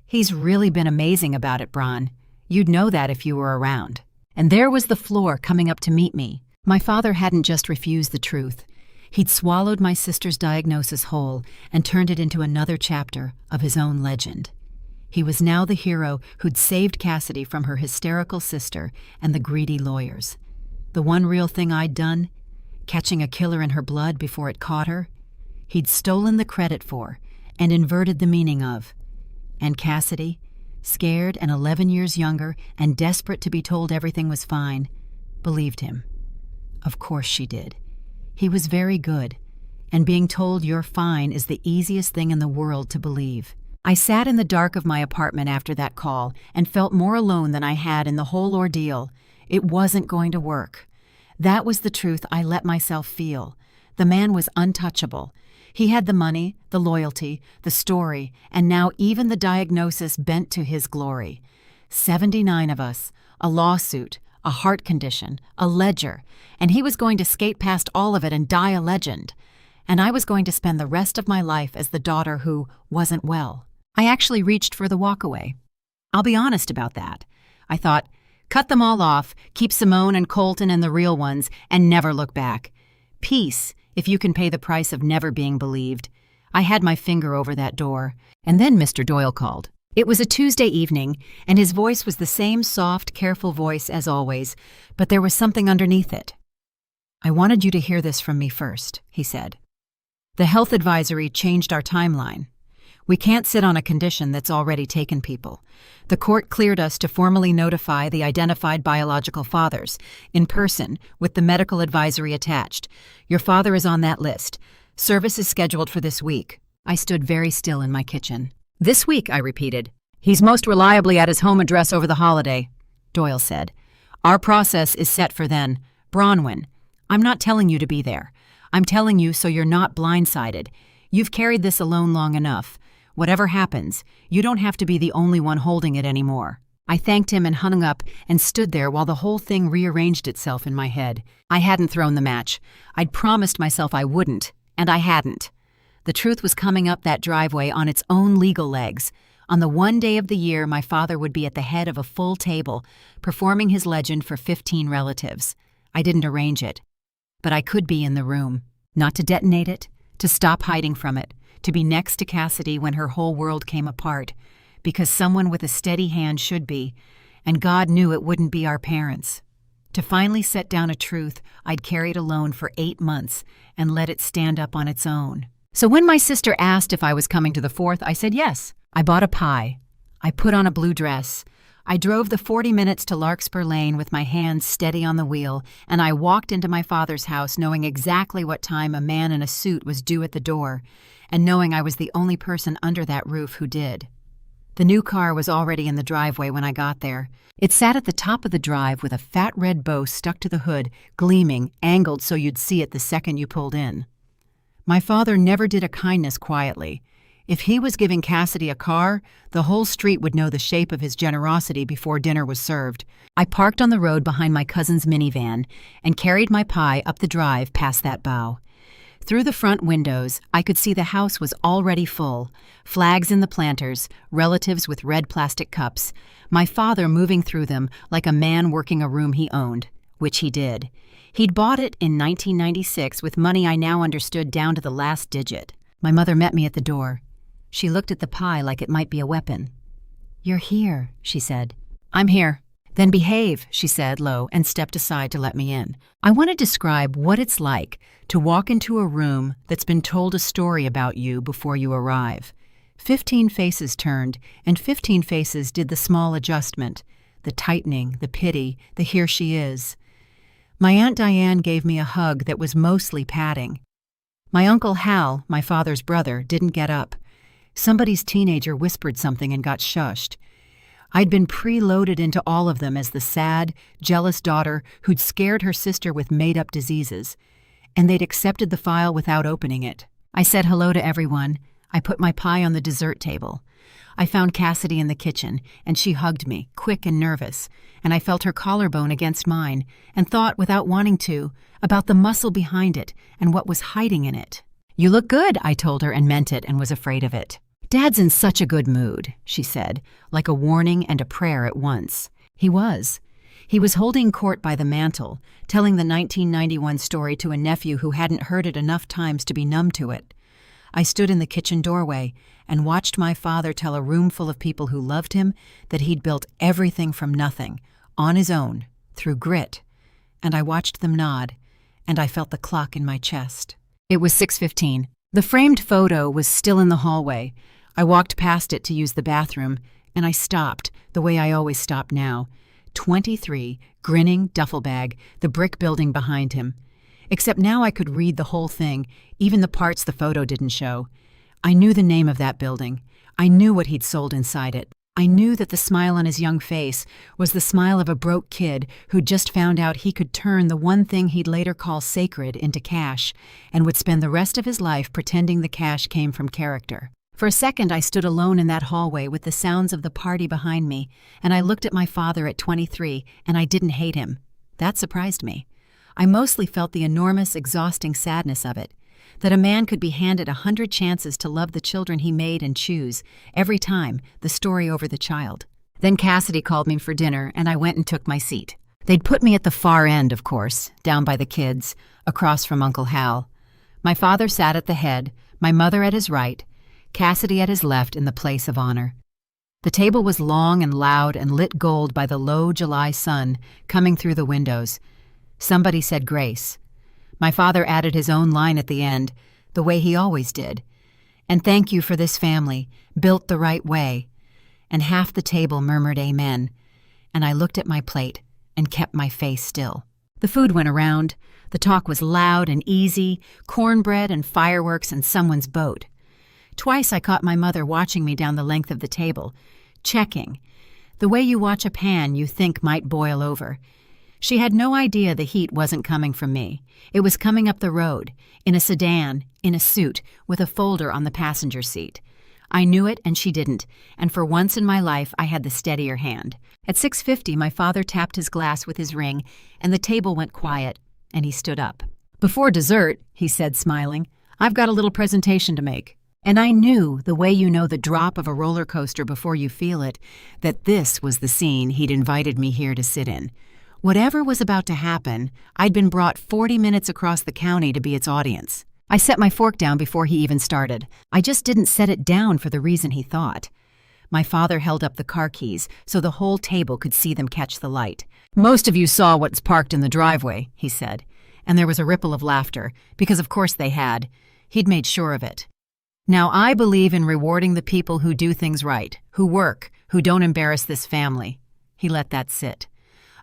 "He's really been amazing about it, Bron. You'd know that if you were around." And there was the floor coming up to meet me. My father hadn't just refused the truth. He'd swallowed my sister's diagnosis whole and turned it into another chapter of his own legend. He was now the hero who'd saved Cassidy from her hysterical sister and the greedy lawyers. The one real thing I'd done, catching a killer in her blood before it caught her, he'd stolen the credit for and inverted the meaning of. And Cassidy, scared and 11 years younger and desperate to be told everything was fine, believed him. Of course she did. He was very good, and being told you're fine is the easiest thing in the world to believe. I sat in the dark of my apartment after that call and felt more alone than I had in the whole ordeal. It wasn't going to work. That was the truth I let myself feel. The man was untouchable. He had the money, the loyalty, the story, and now even the diagnosis bent to his glory. 79 of us, a lawsuit, a heart condition, a ledger, and he was going to skate past all of it and die a legend. And I was going to spend the rest of my life as the daughter who wasn't well. I actually reached for the walkaway. I'll be honest about that. I thought, cut them all off, keep Simone and Colton and the real ones, and never look back. Peace, if you can pay the price of never being believed. I had my finger over that door, and then Mr. Doyle called. It was a Tuesday evening, and his voice was the same soft, careful voice as always, but there was something underneath it. "I wanted you to hear this from me first," he said. "The health advisory changed our timeline. We can't sit on a condition that's already taken people. The court cleared us to formally notify the identified biological fathers, in person, with the medical advisory attached. Your father is on that list. Service is scheduled for this week." I stood very still in my kitchen. "This week," I repeated. "He's most reliably at his home address over the holiday," Doyle said. "Our process is set for then. Bronwyn, I'm not telling you to be there. I'm telling you so you're not blindsided. You've carried this alone long enough. Whatever happens, you don't have to be the only one holding it anymore." I thanked him and hung up and stood there while the whole thing rearranged itself in my head. I hadn't thrown the match. I'd promised myself I wouldn't, and I hadn't. The truth was coming up that driveway on its own legal legs. On the one day of the year my father would be at the head of a full table, performing his legend for 15 relatives. I didn't arrange it, but I could be in the room. Not to detonate it, to stop hiding from it, to be next to Cassidy when her whole world came apart, because someone with a steady hand should be, and God knew it wouldn't be our parents. To finally set down a truth I'd carried alone for 8 months and let it stand up on its own. So when my sister asked if I was coming to the 4th, I said yes. I bought a pie. I put on a blue dress. I drove the 40 minutes to Larkspur Lane with my hands steady on the wheel, and I walked into my father's house knowing exactly what time a man in a suit was due at the door, and knowing I was the only person under that roof who did. The new car was already in the driveway when I got there. It sat at the top of the drive with a fat red bow stuck to the hood, gleaming, angled so you'd see it the second you pulled in. My father never did a kindness quietly. If he was giving Cassidy a car, the whole street would know the shape of his generosity before dinner was served. I parked on the road behind my cousin's minivan and carried my pie up the drive past that bow. Through the front windows, I could see the house was already full. Flags in the planters, relatives with red plastic cups, my father moving through them like a man working a room he owned, which he did. He'd bought it in 1996 with money I now understood down to the last digit. My mother met me at the door. She looked at the pie like it might be a weapon. "You're here," she said. "I'm here." "Then behave," she said low, and stepped aside to let me in. I want to describe what it's like to walk into a room that's been told a story about you before you arrive. 15 faces turned, and 15 faces did the small adjustment, the tightening, the pity, the here she is. My Aunt Diane gave me a hug that was mostly patting. My Uncle Hal, my father's brother, didn't get up. Somebody's teenager whispered something and got shushed. I'd been preloaded into all of them as the sad, jealous daughter who'd scared her sister with made-up diseases, and they'd accepted the file without opening it. I said hello to everyone. I put my pie on the dessert table. I found Cassidy in the kitchen, and she hugged me, quick and nervous, and I felt her collarbone against mine, and thought, without wanting to, about the muscle behind it and what was hiding in it. "You look good," I told her, and meant it and was afraid of it. "Dad's in such a good mood," she said, like a warning and a prayer at once. He was. He was holding court by the mantel, telling the 1991 story to a nephew who hadn't heard it enough times to be numb to it. I stood in the kitchen doorway and watched my father tell a room full of people who loved him that he'd built everything from nothing, on his own, through grit. And I watched them nod, and I felt the clock in my chest. It was 6:15. The framed photo was still in the hallway. I walked past it to use the bathroom, and I stopped, the way I always stop now. 23, grinning, duffel bag, the brick building behind him. Except now I could read the whole thing, even the parts the photo didn't show. I knew the name of that building. I knew what he'd sold inside it. I knew that the smile on his young face was the smile of a broke kid who'd just found out he could turn the one thing he'd later call sacred into cash, and would spend the rest of his life pretending the cash came from character. For a second I stood alone in that hallway with the sounds of the party behind me, and I looked at my father at 23, and I didn't hate him. That surprised me. I mostly felt the enormous, exhausting sadness of it, that a man could be handed 100 chances to love the children he made and choose, every time, the story over the child. Then Cassidy called me for dinner, and I went and took my seat. They'd put me at the far end, of course, down by the kids, across from Uncle Hal. My father sat at the head, my mother at his right, Cassidy at his left in the place of honor. The table was long and loud and lit gold by the low July sun coming through the windows. Somebody said grace. My father added his own line at the end, the way he always did. "And thank you for this family, built the right way." And half the table murmured amen, and I looked at my plate and kept my face still. The food went around. The talk was loud and easy, cornbread and fireworks and someone's boat. Twice I caught my mother watching me down the length of the table, checking, the way you watch a pan you think might boil over. She had no idea the heat wasn't coming from me. It was coming up the road, in a sedan, in a suit, with a folder on the passenger seat. I knew it and she didn't, and for once in my life I had the steadier hand. At 6:50 my father tapped his glass with his ring, and the table went quiet, and he stood up. "Before dessert," he said, smiling, "I've got a little presentation to make." And I knew, the way you know the drop of a roller coaster before you feel it, that this was the scene he'd invited me here to sit in. Whatever was about to happen, I'd been brought 40 minutes across the county to be its audience. I set my fork down before he even started. I just didn't set it down for the reason he thought. My father held up the car keys so the whole table could see them catch the light. "Most of you saw what's parked in the driveway," he said, and there was a ripple of laughter, because of course they had. He'd made sure of it. "Now I believe in rewarding the people who do things right, who work, who don't embarrass this family." He let that sit.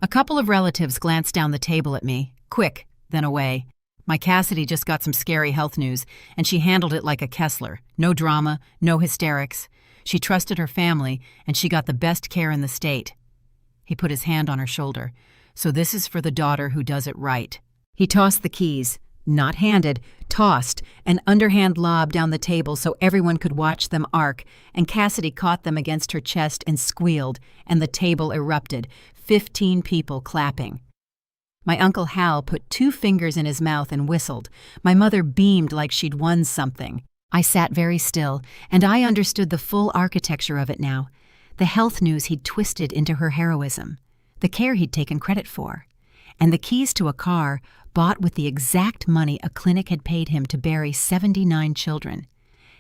A couple of relatives glanced down the table at me, quick, then away. My Cassidy just got some scary health news, and she handled it like a Kessler. No drama, no hysterics. She trusted her family, and she got the best care in the state. He put his hand on her shoulder. So this is for the daughter who does it right. He tossed the keys, not handed, tossed, an underhand lob down the table so everyone could watch them arc, and Cassidy caught them against her chest and squealed, and the table erupted, 15 people clapping. My Uncle Hal put 2 fingers in his mouth and whistled. My mother beamed like she'd won something. I sat very still, and I understood the full architecture of it now. The health news he'd twisted into her heroism, the care he'd taken credit for, and the keys to a car bought with the exact money a clinic had paid him to bury 79 children,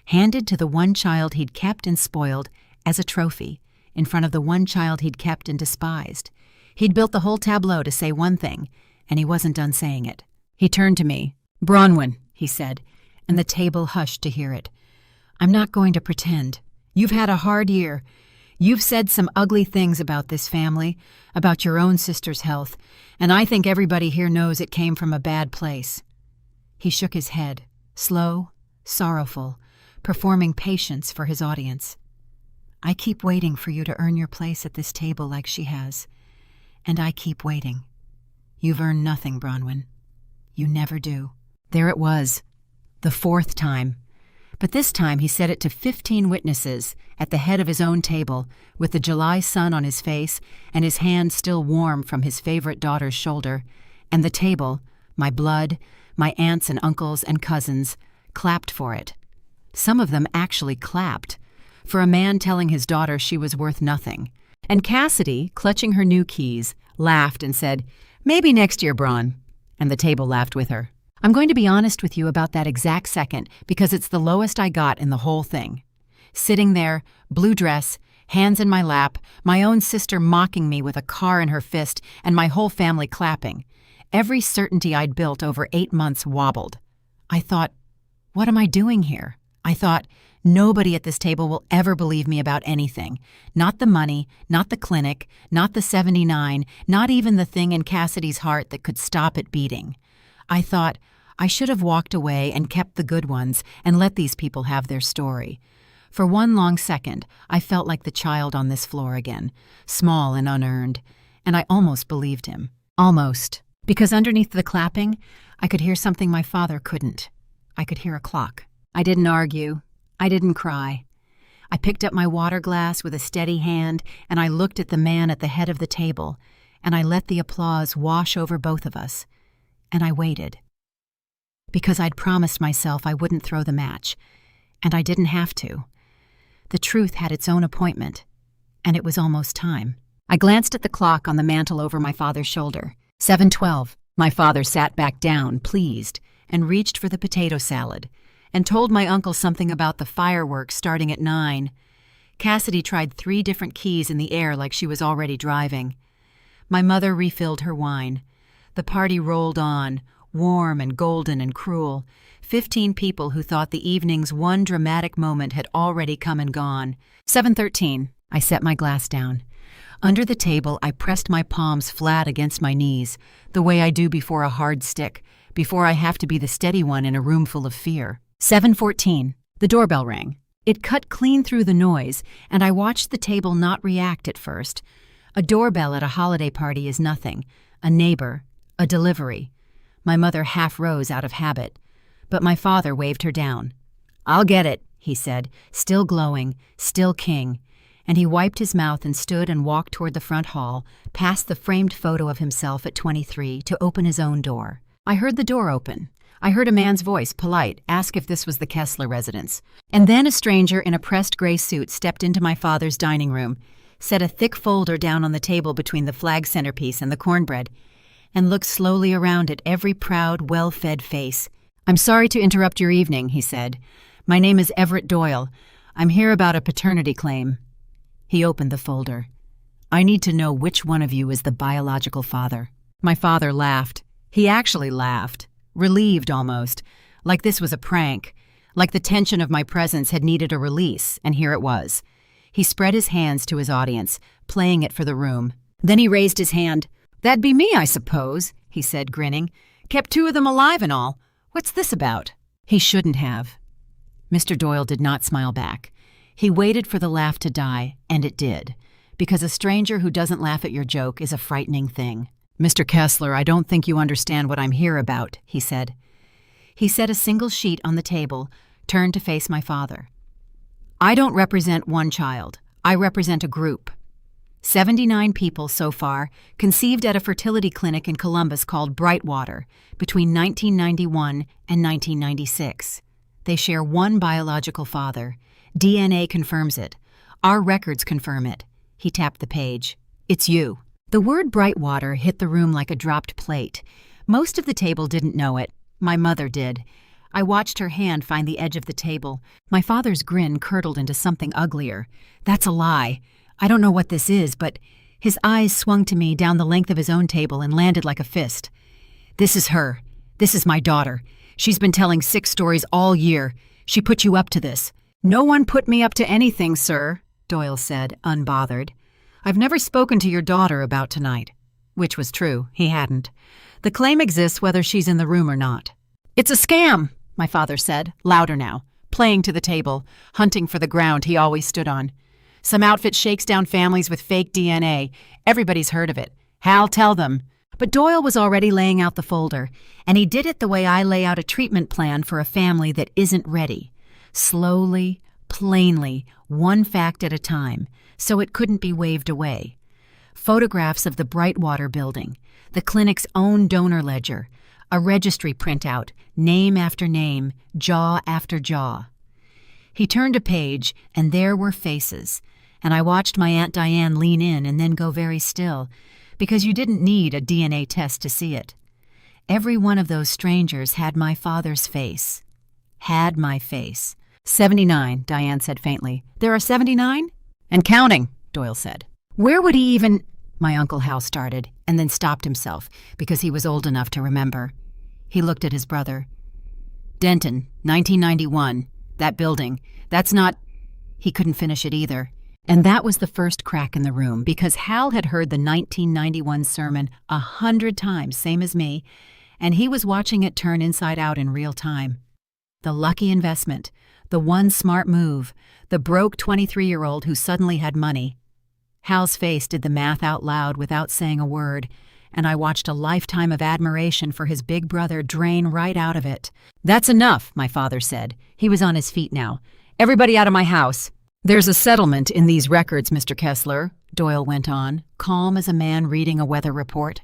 handed to the one child he'd kept and spoiled as a trophy in front of the one child he'd kept and despised. He'd built the whole tableau to say one thing, and he wasn't done saying it. He turned to me. "Bronwyn," he said, and the table hushed to hear it. "I'm not going to pretend. You've had a hard year. You've said some ugly things about this family, about your own sister's health, and I think everybody here knows it came from a bad place." He shook his head, slow, sorrowful, performing patience for his audience. "I keep waiting for you to earn your place at this table like she has, and I keep waiting. You've earned nothing, Bronwyn. You never do." There it was, the 4th time. But this time he said it to 15 witnesses at the head of his own table, with the July sun on his face and his hand still warm from his favorite daughter's shoulder, and the table, my blood, my aunts and uncles and cousins, clapped for it. Some of them actually clapped, for a man telling his daughter she was worth nothing. And Cassidy, clutching her new keys, laughed and said, "Maybe next year, Bron," and the table laughed with her. I'm going to be honest with you about that exact second because it's the lowest I got in the whole thing. Sitting there, blue dress, hands in my lap, my own sister mocking me with a car in her fist, and my whole family clapping. Every certainty I'd built over 8 months wobbled. I thought, what am I doing here? I thought, nobody at this table will ever believe me about anything. Not the money, not the clinic, not the 79, not even the thing in Cassidy's heart that could stop it beating. I thought, I should have walked away and kept the good ones and let these people have their story. For one long second, I felt like the child on this floor again, small and unearned, and I almost believed him. Almost. Because underneath the clapping, I could hear something my father couldn't. I could hear a clock. I didn't argue. I didn't cry. I picked up my water glass with a steady hand, and I looked at the man at the head of the table, and I let the applause wash over both of us. And I waited. Because I'd promised myself I wouldn't throw the match, and I didn't have to. The truth had its own appointment, and it was almost time. I glanced at the clock on the mantel over my father's shoulder. 7:12. My father sat back down, pleased, and reached for the potato salad, and told my uncle something about the fireworks starting at 9. Cassidy tried 3 different keys in the air like she was already driving. My mother refilled her wine. The party rolled on, warm and golden and cruel. 15 people who thought the evening's one dramatic moment had already come and gone. 7:13. I set my glass down. Under the table, I pressed my palms flat against my knees, the way I do before a hard stick, before I have to be the steady one in a room full of fear. 7:14. The doorbell rang. It cut clean through the noise, and I watched the table not react at first. A doorbell at a holiday party is nothing. A neighbor. A delivery. My mother half rose out of habit, but my father waved her down. "I'll get it," he said, still glowing, still king, and he wiped his mouth and stood and walked toward the front hall, past the framed photo of himself at 23, to open his own door. I heard the door open. I heard a man's voice, polite, ask if this was the Kessler residence. And then a stranger in a pressed gray suit stepped into my father's dining room, set a thick folder down on the table between the flag centerpiece and the cornbread, and looked slowly around at every proud, well-fed face. "I'm sorry to interrupt your evening," he said. "My name is Everett Doyle. I'm here about a paternity claim." He opened the folder. "I need to know which one of you is the biological father." My father laughed. He actually laughed, relieved almost, like this was a prank, like the tension of my presence had needed a release, and here it was. He spread his hands to his audience, playing it for the room. Then he raised his hand. "That'd be me, I suppose," he said, grinning. "Kept 2 of them alive and all. What's this about?" He shouldn't have. Mr. Doyle did not smile back. He waited for the laugh to die, and it did, because a stranger who doesn't laugh at your joke is a frightening thing. "Mr. Kessler, I don't think you understand what I'm here about," he said. He set a single sheet on the table, turned to face my father. "I don't represent one child. I represent a group. 79 people so far, conceived at a fertility clinic in Columbus called Brightwater between 1991 and 1996. They share one biological father. DNA confirms it. Our records confirm it." He tapped the page. "It's you." The word Brightwater hit the room like a dropped plate. Most of the table didn't know it. My mother did. I watched her hand find the edge of the table. My father's grin curdled into something uglier. "That's a lie. I don't know what this is, but..." His eyes swung to me down the length of his own table and landed like a fist. "This is her. This is my daughter. She's been telling sick stories all year. She put you up to this." "No one put me up to anything, sir," Doyle said, unbothered. "I've never spoken to your daughter about tonight." Which was true. He hadn't. "The claim exists whether she's in the room or not." "It's a scam," my father said, louder now, playing to the table, hunting for the ground he always stood on. "Some outfit shakes down families with fake DNA. Everybody's heard of it. Hal, tell them." But Doyle was already laying out the folder, and he did it the way I lay out a treatment plan for a family that isn't ready. Slowly, plainly, one fact at a time, so it couldn't be waved away. Photographs of the Brightwater building, the clinic's own donor ledger, a registry printout, name after name, jaw after jaw. He turned a page, and there were faces, and I watched my Aunt Diane lean in and then go very still, because you didn't need a DNA test to see it. Every one of those strangers had my father's face. Had my face. 79, Diane said faintly. "There are 79? And counting," Doyle said. "Where would he even—" My Uncle Hal started, and then stopped himself, because he was old enough to remember. He looked at his brother. "Denton, 1991. That building. That's not—" He couldn't finish it either. And that was the first crack in the room, because Hal had heard the 1991 sermon 100 times, same as me, and he was watching it turn inside out in real time. The lucky investment, the one smart move, the broke 23-year-old who suddenly had money. Hal's face did the math out loud without saying a word, and I watched a lifetime of admiration for his big brother drain right out of it. "That's enough," my father said. He was on his feet now. "Everybody out of my house." "There's a settlement in these records, Mr. Kessler," Doyle went on, calm as a man reading a weather report.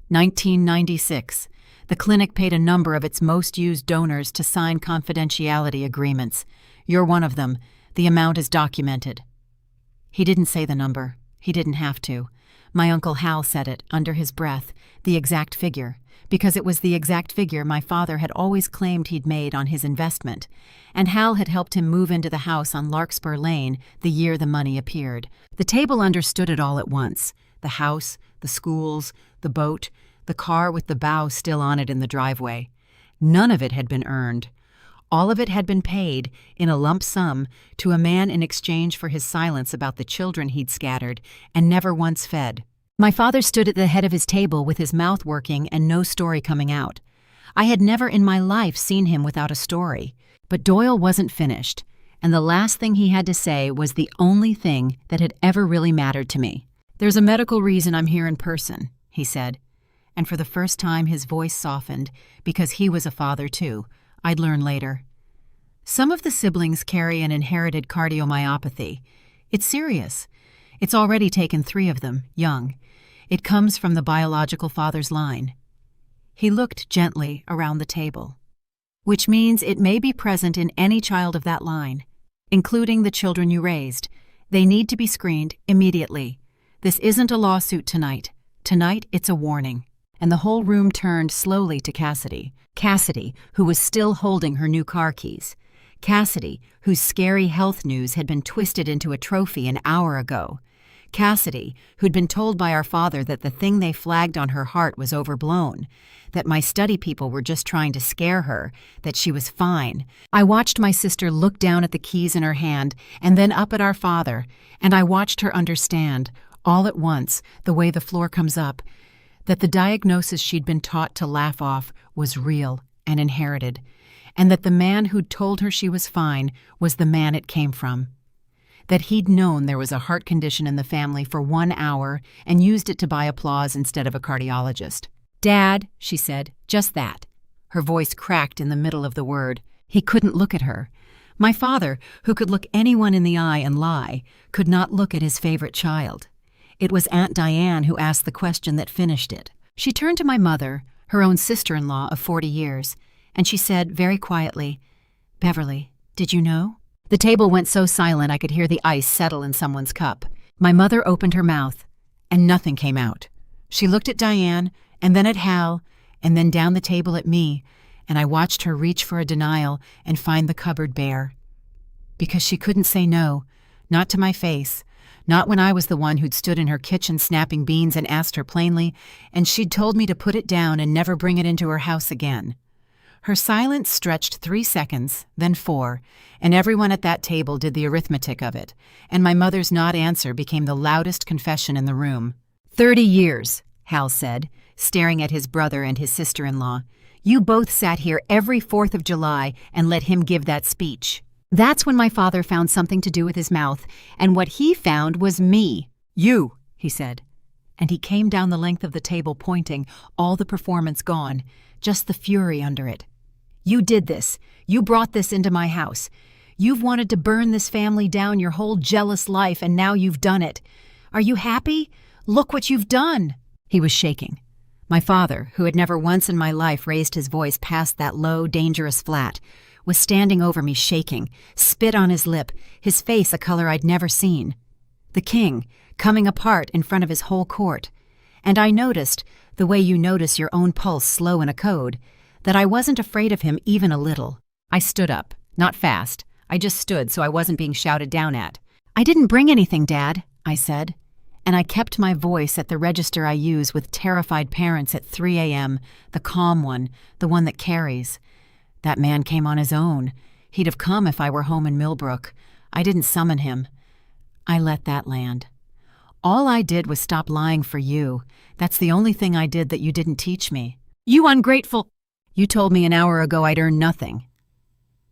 1996. The clinic paid a number of its most used donors to sign confidentiality agreements. You're one of them. The amount is documented. He didn't say the number. He didn't have to. My Uncle Hal said it, under his breath, the exact figure, because it was the exact figure my father had always claimed he'd made on his investment, and Hal had helped him move into the house on Larkspur Lane the year the money appeared. The table understood it all at once. The house, the schools, the boat, the car with the bow still on it in the driveway. None of it had been earned. All of it had been paid, in a lump sum, to a man in exchange for his silence about the children he'd scattered and never once fed. My father stood at the head of his table with his mouth working and no story coming out. I had never in my life seen him without a story. But Doyle wasn't finished, and the last thing he had to say was the only thing that had ever really mattered to me. "There's a medical reason I'm here in person," he said. And for the first time his voice softened, because he was a father too. I'd learn later. "Some of the siblings carry an inherited cardiomyopathy. It's serious. It's already taken 3 of them, young. It comes from the biological father's line." He looked gently around the table. "Which means it may be present in any child of that line, including the children you raised. They need to be screened immediately. This isn't a lawsuit tonight. Tonight, it's a warning." And the whole room turned slowly to Cassidy. Cassidy, who was still holding her new car keys. Cassidy, whose scary health news had been twisted into a trophy an hour ago. Cassidy, who'd been told by our father that the thing they flagged on her heart was overblown, that my study people were just trying to scare her, that she was fine. I watched my sister look down at the keys in her hand and then up at our father, and I watched her understand, all at once, the way the floor comes up, that the diagnosis she'd been taught to laugh off was real and inherited, and that the man who'd told her she was fine was the man it came from. that he'd known there was a heart condition in the family for 1 hour and used it to buy applause instead of a cardiologist. "Dad," she said, "just that." Her voice cracked in the middle of the word. He couldn't look at her. My father, who could look anyone in the eye and lie, could not look at his favorite child. It was Aunt Diane who asked the question that finished it. She turned to my mother, her own sister-in-law of 40 years, and she said very quietly, "Beverly, did you know?" The table went so silent I could hear the ice settle in someone's cup. My mother opened her mouth, and nothing came out. She looked at Diane, and then at Hal, and then down the table at me, and I watched her reach for a denial and find the cupboard bare. Because she couldn't say no, not to my face, not when I was the one who'd stood in her kitchen snapping beans and asked her plainly, and she'd told me to put it down and never bring it into her house again. Her silence stretched 3 seconds, then 4, and everyone at that table did the arithmetic of it, and my mother's not answer became the loudest confession in the room. 30 years, Hal said, staring at his brother and his sister-in-law. You both sat here every 4th of July and let him give that speech. That's when my father found something to do with his mouth, and what he found was me. You, he said. And he came down the length of the table pointing, all the performance gone, just the fury under it. You did this. You brought this into my house. You've wanted to burn this family down your whole jealous life, and now you've done it. Are you happy? Look what you've done. He was shaking. My father, who had never once in my life raised his voice past that low, dangerous flat, was standing over me shaking, spit on his lip, his face a color I'd never seen. The king, coming apart in front of his whole court. And I noticed, the way you notice your own pulse slow in a code, that I wasn't afraid of him even a little. I stood up, not fast. I just stood so I wasn't being shouted down at. I didn't bring anything, Dad, I said. And I kept my voice at the register I use with terrified parents at 3 a.m., the calm one, the one that carries. That man came on his own. He'd have come if I were home in Millbrook. I didn't summon him. I let that land. All I did was stop lying for you. That's the only thing I did that you didn't teach me. You ungrateful! You told me an hour ago I'd earn nothing.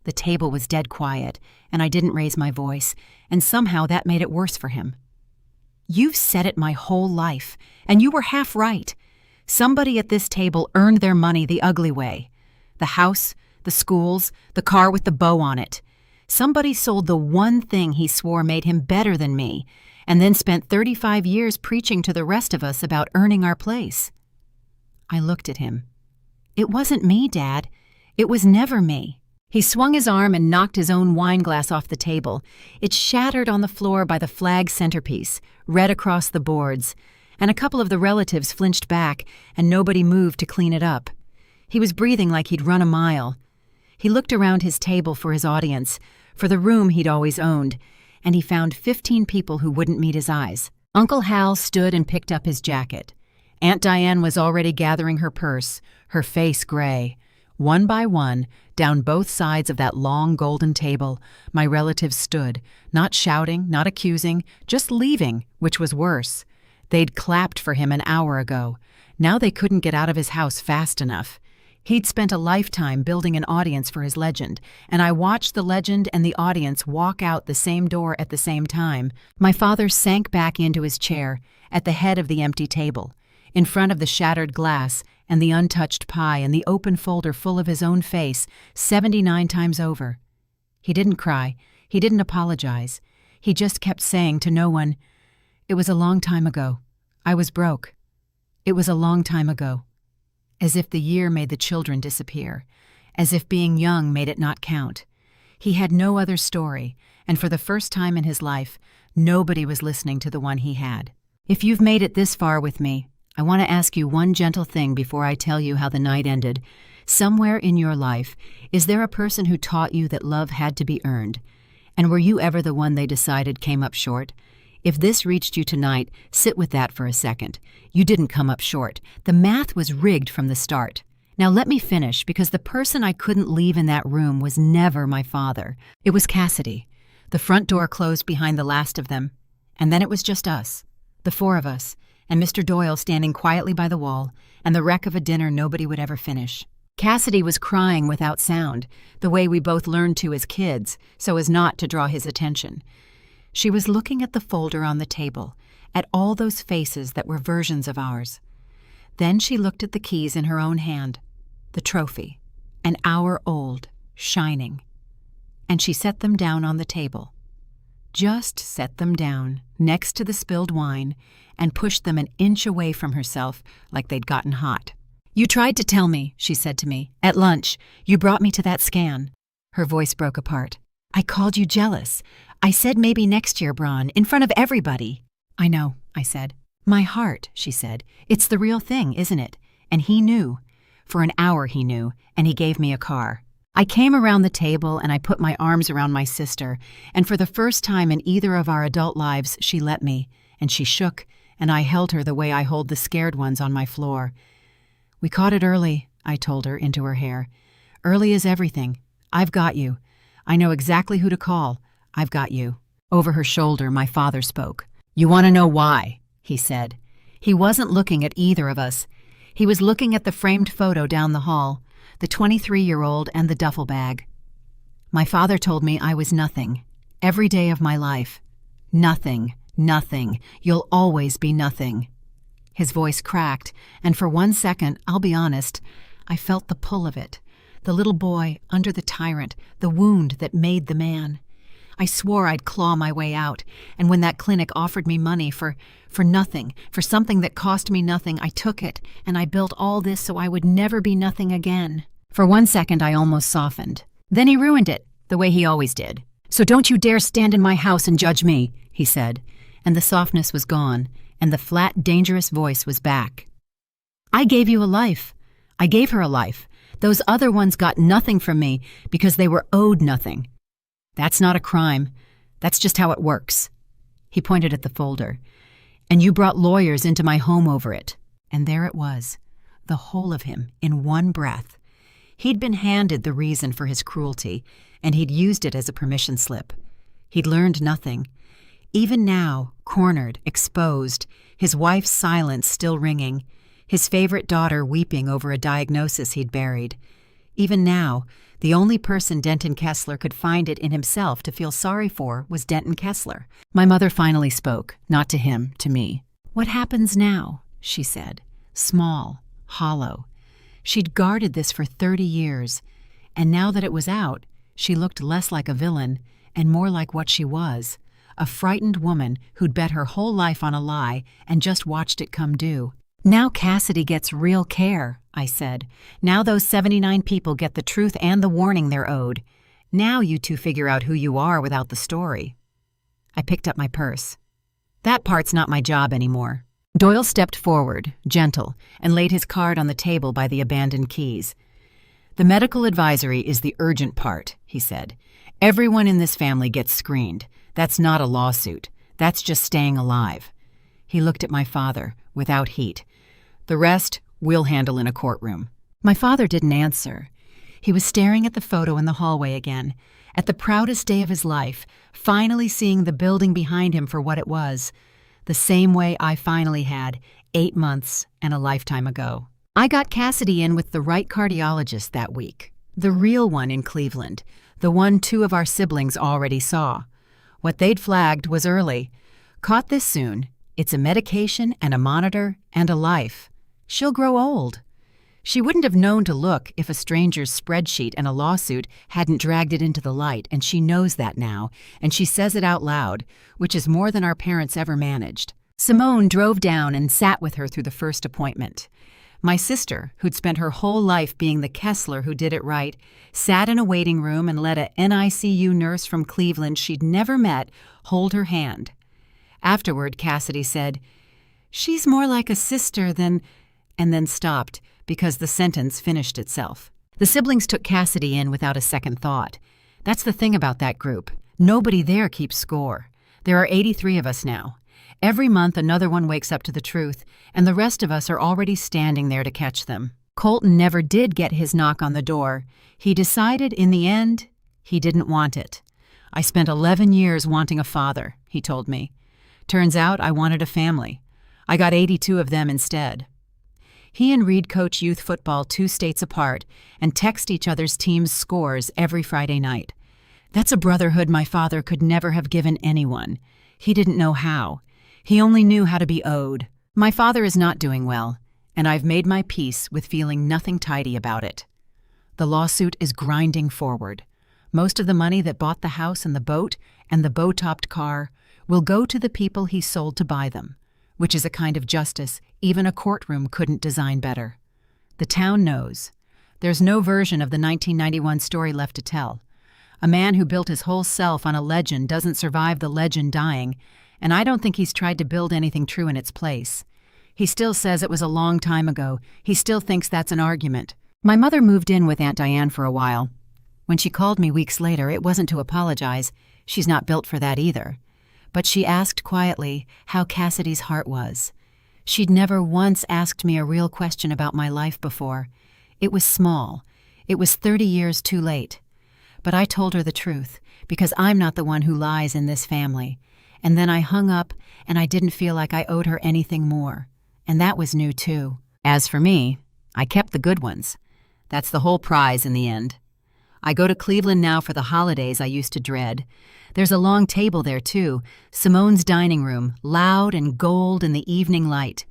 The table was dead quiet, and I didn't raise my voice, and somehow that made it worse for him. You've said it my whole life, and you were half right. Somebody at this table earned their money the ugly way. The house, the schools, the car with the bow on it. Somebody sold the one thing he swore made him better than me, and then spent 35 years preaching to the rest of us about earning our place. I looked at him. It wasn't me, Dad. It was never me. He swung his arm and knocked his own wine glass off the table. It shattered on the floor by the flag centerpiece, red across the boards, and a couple of the relatives flinched back, and nobody moved to clean it up. He was breathing like he'd run a mile. He looked around his table for his audience, for the room he'd always owned, and he found 15 people who wouldn't meet his eyes. Uncle Hal stood and picked up his jacket. Aunt Diane was already gathering her purse, her face gray. One by one, down both sides of that long golden table, my relatives stood, not shouting, not accusing, just leaving, which was worse. They'd clapped for him an hour ago. Now they couldn't get out of his house fast enough. He'd spent a lifetime building an audience for his legend, and I watched the legend and the audience walk out the same door at the same time. My father sank back into his chair, at the head of the empty table, in front of the shattered glass and the untouched pie and the open folder full of his own face 79 times over. He didn't cry. He didn't apologize. He just kept saying to no one, "It was a long time ago. I was broke. It was a long time ago." As if the year made the children disappear. As if being young made it not count. He had no other story, and for the first time in his life, nobody was listening to the one he had. If you've made it this far with me, I want to ask you one gentle thing before I tell you how the night ended. Somewhere in your life, is there a person who taught you that love had to be earned? And were you ever the one they decided came up short? If this reached you tonight, sit with that for a second. You didn't come up short. The math was rigged from the start. Now let me finish, because the person I couldn't leave in that room was never my father. It was Cassidy. The front door closed behind the last of them, and then it was just us, the 4 of us, and Mr. Doyle standing quietly by the wall, and the wreck of a dinner nobody would ever finish. Cassidy was crying without sound, the way we both learned to as kids, so as not to draw his attention. She was looking at the folder on the table, at all those faces that were versions of ours. Then she looked at the keys in her own hand, the trophy, an hour old, shining. And she set them down on the table. Just set them down, next to the spilled wine, and pushed them an inch away from herself like they'd gotten hot. "You tried to tell me," she said to me, "at lunch. You brought me to that scan." Her voice broke apart. "I called you jealous. I said maybe next year, Bron, in front of everybody." "I know," I said. "My heart," she said. "It's the real thing, isn't it?" And he knew. For an hour he knew, and he gave me a car. I came around the table and I put my arms around my sister, and for the first time in either of our adult lives, she let me, and she shook, and I held her the way I hold the scared ones on my floor. "We caught it early," I told her into her hair. "Early is everything. I've got you. I know exactly who to call. I've got you." Over her shoulder, my father spoke. "You want to know why?" he said. He wasn't looking at either of us. He was looking at the framed photo down the hall, the 23-year-old and the duffel bag. My father told me I was nothing, every day of my life. Nothing, nothing. You'll always be nothing. His voice cracked, and for 1 second, I'll be honest, I felt the pull of it. The little boy under the tyrant, the wound that made the man. I swore I'd claw my way out, and when that clinic offered me money for nothing, for something that cost me nothing, I took it, and I built all this so I would never be nothing again. For 1 second, I almost softened. Then he ruined it, the way he always did. "So don't you dare stand in my house and judge me," he said, and the softness was gone, and the flat, dangerous voice was back. "I gave you a life. I gave her a life. Those other ones got nothing from me because they were owed nothing. That's not a crime. That's just how it works." He pointed at the folder. "And you brought lawyers into my home over it." And there it was, the whole of him, in one breath. He'd been handed the reason for his cruelty, and he'd used it as a permission slip. He'd learned nothing. Even now, cornered, exposed, his wife's silence still ringing, his favorite daughter weeping over a diagnosis he'd buried. Even now, the only person Denton Kessler could find it in himself to feel sorry for was Denton Kessler. My mother finally spoke, not to him, to me. "What happens now?" she said, small, hollow. She'd guarded this for 30 years, and now that it was out, she looked less like a villain and more like what she was, a frightened woman who'd bet her whole life on a lie and just watched it come due. "Now Cassidy gets real care," I said. "Now those 79 people get the truth and the warning they're owed. Now you two figure out who you are without the story." I picked up my purse. "That part's not my job anymore." Doyle stepped forward, gentle, and laid his card on the table by the abandoned keys. "The medical advisory is the urgent part," he said. "Everyone in this family gets screened. That's not a lawsuit. That's just staying alive." He looked at my father, without heat. "The rest we'll handle in a courtroom." My father didn't answer. He was staring at the photo in the hallway again, at the proudest day of his life, finally seeing the building behind him for what it was, the same way I finally had 8 months and a lifetime ago. I got Cassidy in with the right cardiologist that week, the real one in Cleveland, the one 2 of our siblings already saw. What they'd flagged was early. "Caught this soon. It's a medication and a monitor and a life. She'll grow old." She wouldn't have known to look if a stranger's spreadsheet and a lawsuit hadn't dragged it into the light, and she knows that now, and she says it out loud, which is more than our parents ever managed. Simone drove down and sat with her through the first appointment. My sister, who'd spent her whole life being the Kessler who did it right, sat in a waiting room and let a NICU nurse from Cleveland she'd never met hold her hand. Afterward, Cassidy said, "She's more like a sister than," and then stopped, because the sentence finished itself. The siblings took Cassidy in without a second thought. That's the thing about that group. Nobody there keeps score. There are 83 of us now. Every month another one wakes up to the truth, and the rest of us are already standing there to catch them. Colton never did get his knock on the door. He decided in the end he didn't want it. "I spent 11 years wanting a father," he told me. "Turns out I wanted a family. I got 82 of them instead." He and Reed coach youth football 2 states apart and text each other's team's scores every Friday night. That's a brotherhood my father could never have given anyone. He didn't know how. He only knew how to be owed. My father is not doing well, and I've made my peace with feeling nothing tidy about it. The lawsuit is grinding forward. Most of the money that bought the house and the boat and the bow-topped car will go to the people he sold to buy them, which is a kind of justice even a courtroom couldn't design better. The town knows. There's no version of the 1991 story left to tell. A man who built his whole self on a legend doesn't survive the legend dying, and I don't think he's tried to build anything true in its place. He still says it was a long time ago. He still thinks that's an argument. My mother moved in with Aunt Diane for a while. When she called me weeks later, it wasn't to apologize. She's not built for that either. But she asked quietly how Cassidy's heart was. She'd never once asked me a real question about my life before. It was small. It was 30 years too late. But I told her the truth, because I'm not the one who lies in this family. And then I hung up, and I didn't feel like I owed her anything more. And that was new, too. As for me, I kept the good ones. That's the whole prize in the end. I go to Cleveland now for the holidays I used to dread. There's a long table there, too, Simone's dining room, loud and gold in the evening light.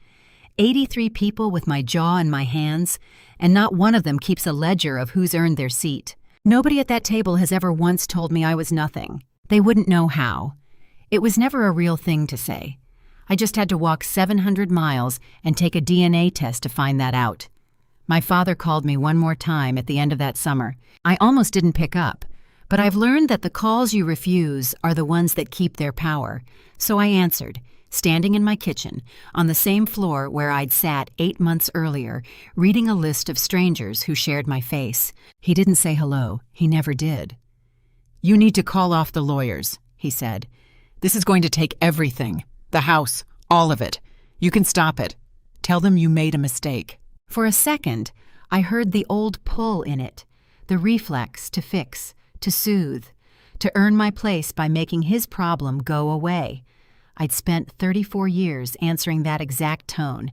83 people with my jaw in my hands, and not one of them keeps a ledger of who's earned their seat. Nobody at that table has ever once told me I was nothing. They wouldn't know how. It was never a real thing to say. I just had to walk 700 miles and take a DNA test to find that out. My father called me one more time at the end of that summer. I almost didn't pick up, but I've learned that the calls you refuse are the ones that keep their power. So I answered, standing in my kitchen, on the same floor where I'd sat 8 months earlier, reading a list of strangers who shared my face. He didn't say hello. He never did. "You need to call off the lawyers," he said. "This is going to take everything. The house. All of it. You can stop it. Tell them you made a mistake." For a second, I heard the old pull in it, the reflex to fix, to soothe, to earn my place by making his problem go away. I'd spent 34 years answering that exact tone.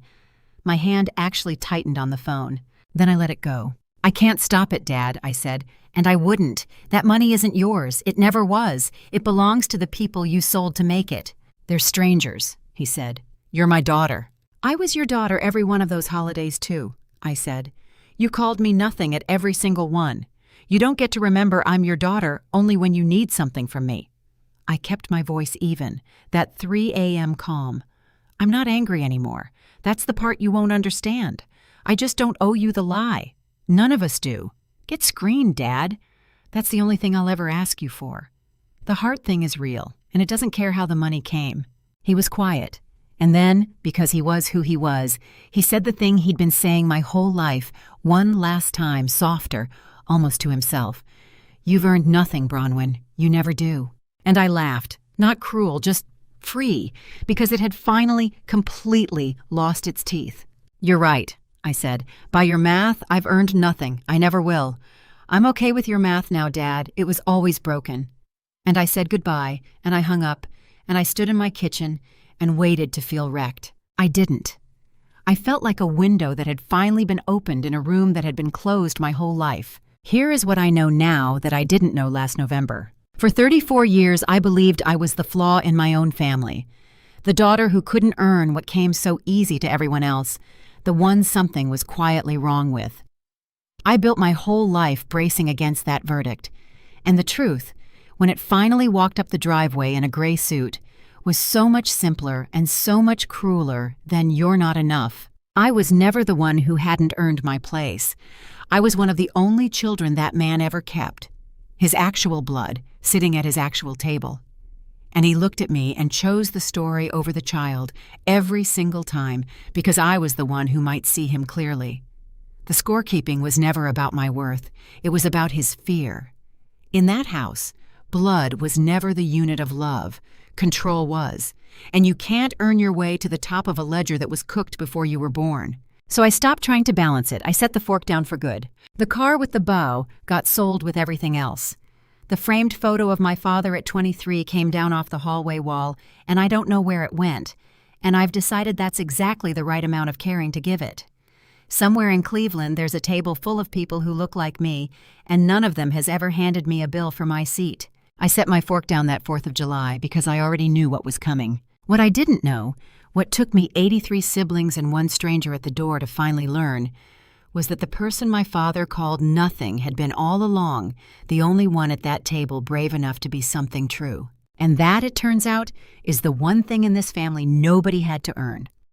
My hand actually tightened on the phone. Then I let it go. "I can't stop it, Dad," I said, "and I wouldn't. That money isn't yours. It never was. It belongs to the people you sold to make it." "They're strangers," he said. "You're my daughter." "I was your daughter every one of those holidays, too," I said. "You called me nothing at every single one. You don't get to remember I'm your daughter only when you need something from me." I kept my voice even, that 3 a.m. calm. "I'm not angry anymore. That's the part you won't understand. I just don't owe you the lie. None of us do. Get screened, Dad. That's the only thing I'll ever ask you for. The heart thing is real, and it doesn't care how the money came." He was quiet, and then, because he was who he was, he said the thing he'd been saying my whole life, one last time, softer, almost to himself. "You've earned nothing, Bronwyn. You never do." And I laughed, not cruel, just free, because it had finally, completely lost its teeth. "You're right," I said. "By your math, I've earned nothing. I never will. I'm okay with your math now, Dad. It was always broken." And I said goodbye, and I hung up, and I stood in my kitchen and waited to feel wrecked. I didn't. I felt like a window that had finally been opened in a room that had been closed my whole life. Here is what I know now that I didn't know last November. For 34 years, I believed I was the flaw in my own family, the daughter who couldn't earn what came so easy to everyone else, the one something was quietly wrong with. I built my whole life bracing against that verdict, and the truth, when it finally walked up the driveway in a gray suit, was so much simpler and so much crueler than "you're not enough." I was never the one who hadn't earned my place. I was one of the only children that man ever kept, his actual blood, sitting at his actual table. And he looked at me and chose the story over the child every single time because I was the one who might see him clearly. The scorekeeping was never about my worth. It was about his fear. In that house, blood was never the unit of love. Control was. And you can't earn your way to the top of a ledger that was cooked before you were born. So I stopped trying to balance it. I set the fork down for good. The car with the bow got sold with everything else. The framed photo of my father at 23 came down off the hallway wall, and I don't know where it went, and I've decided that's exactly the right amount of caring to give it. Somewhere in Cleveland, there's a table full of people who look like me, and none of them has ever handed me a bill for my seat. I set my fork down that 4th of July because I already knew what was coming. What I didn't know, what took me 83 siblings and one stranger at the door to finally learn, was that the person my father called nothing had been all along the only one at that table brave enough to be something true. And that, it turns out, is the one thing in this family nobody had to earn.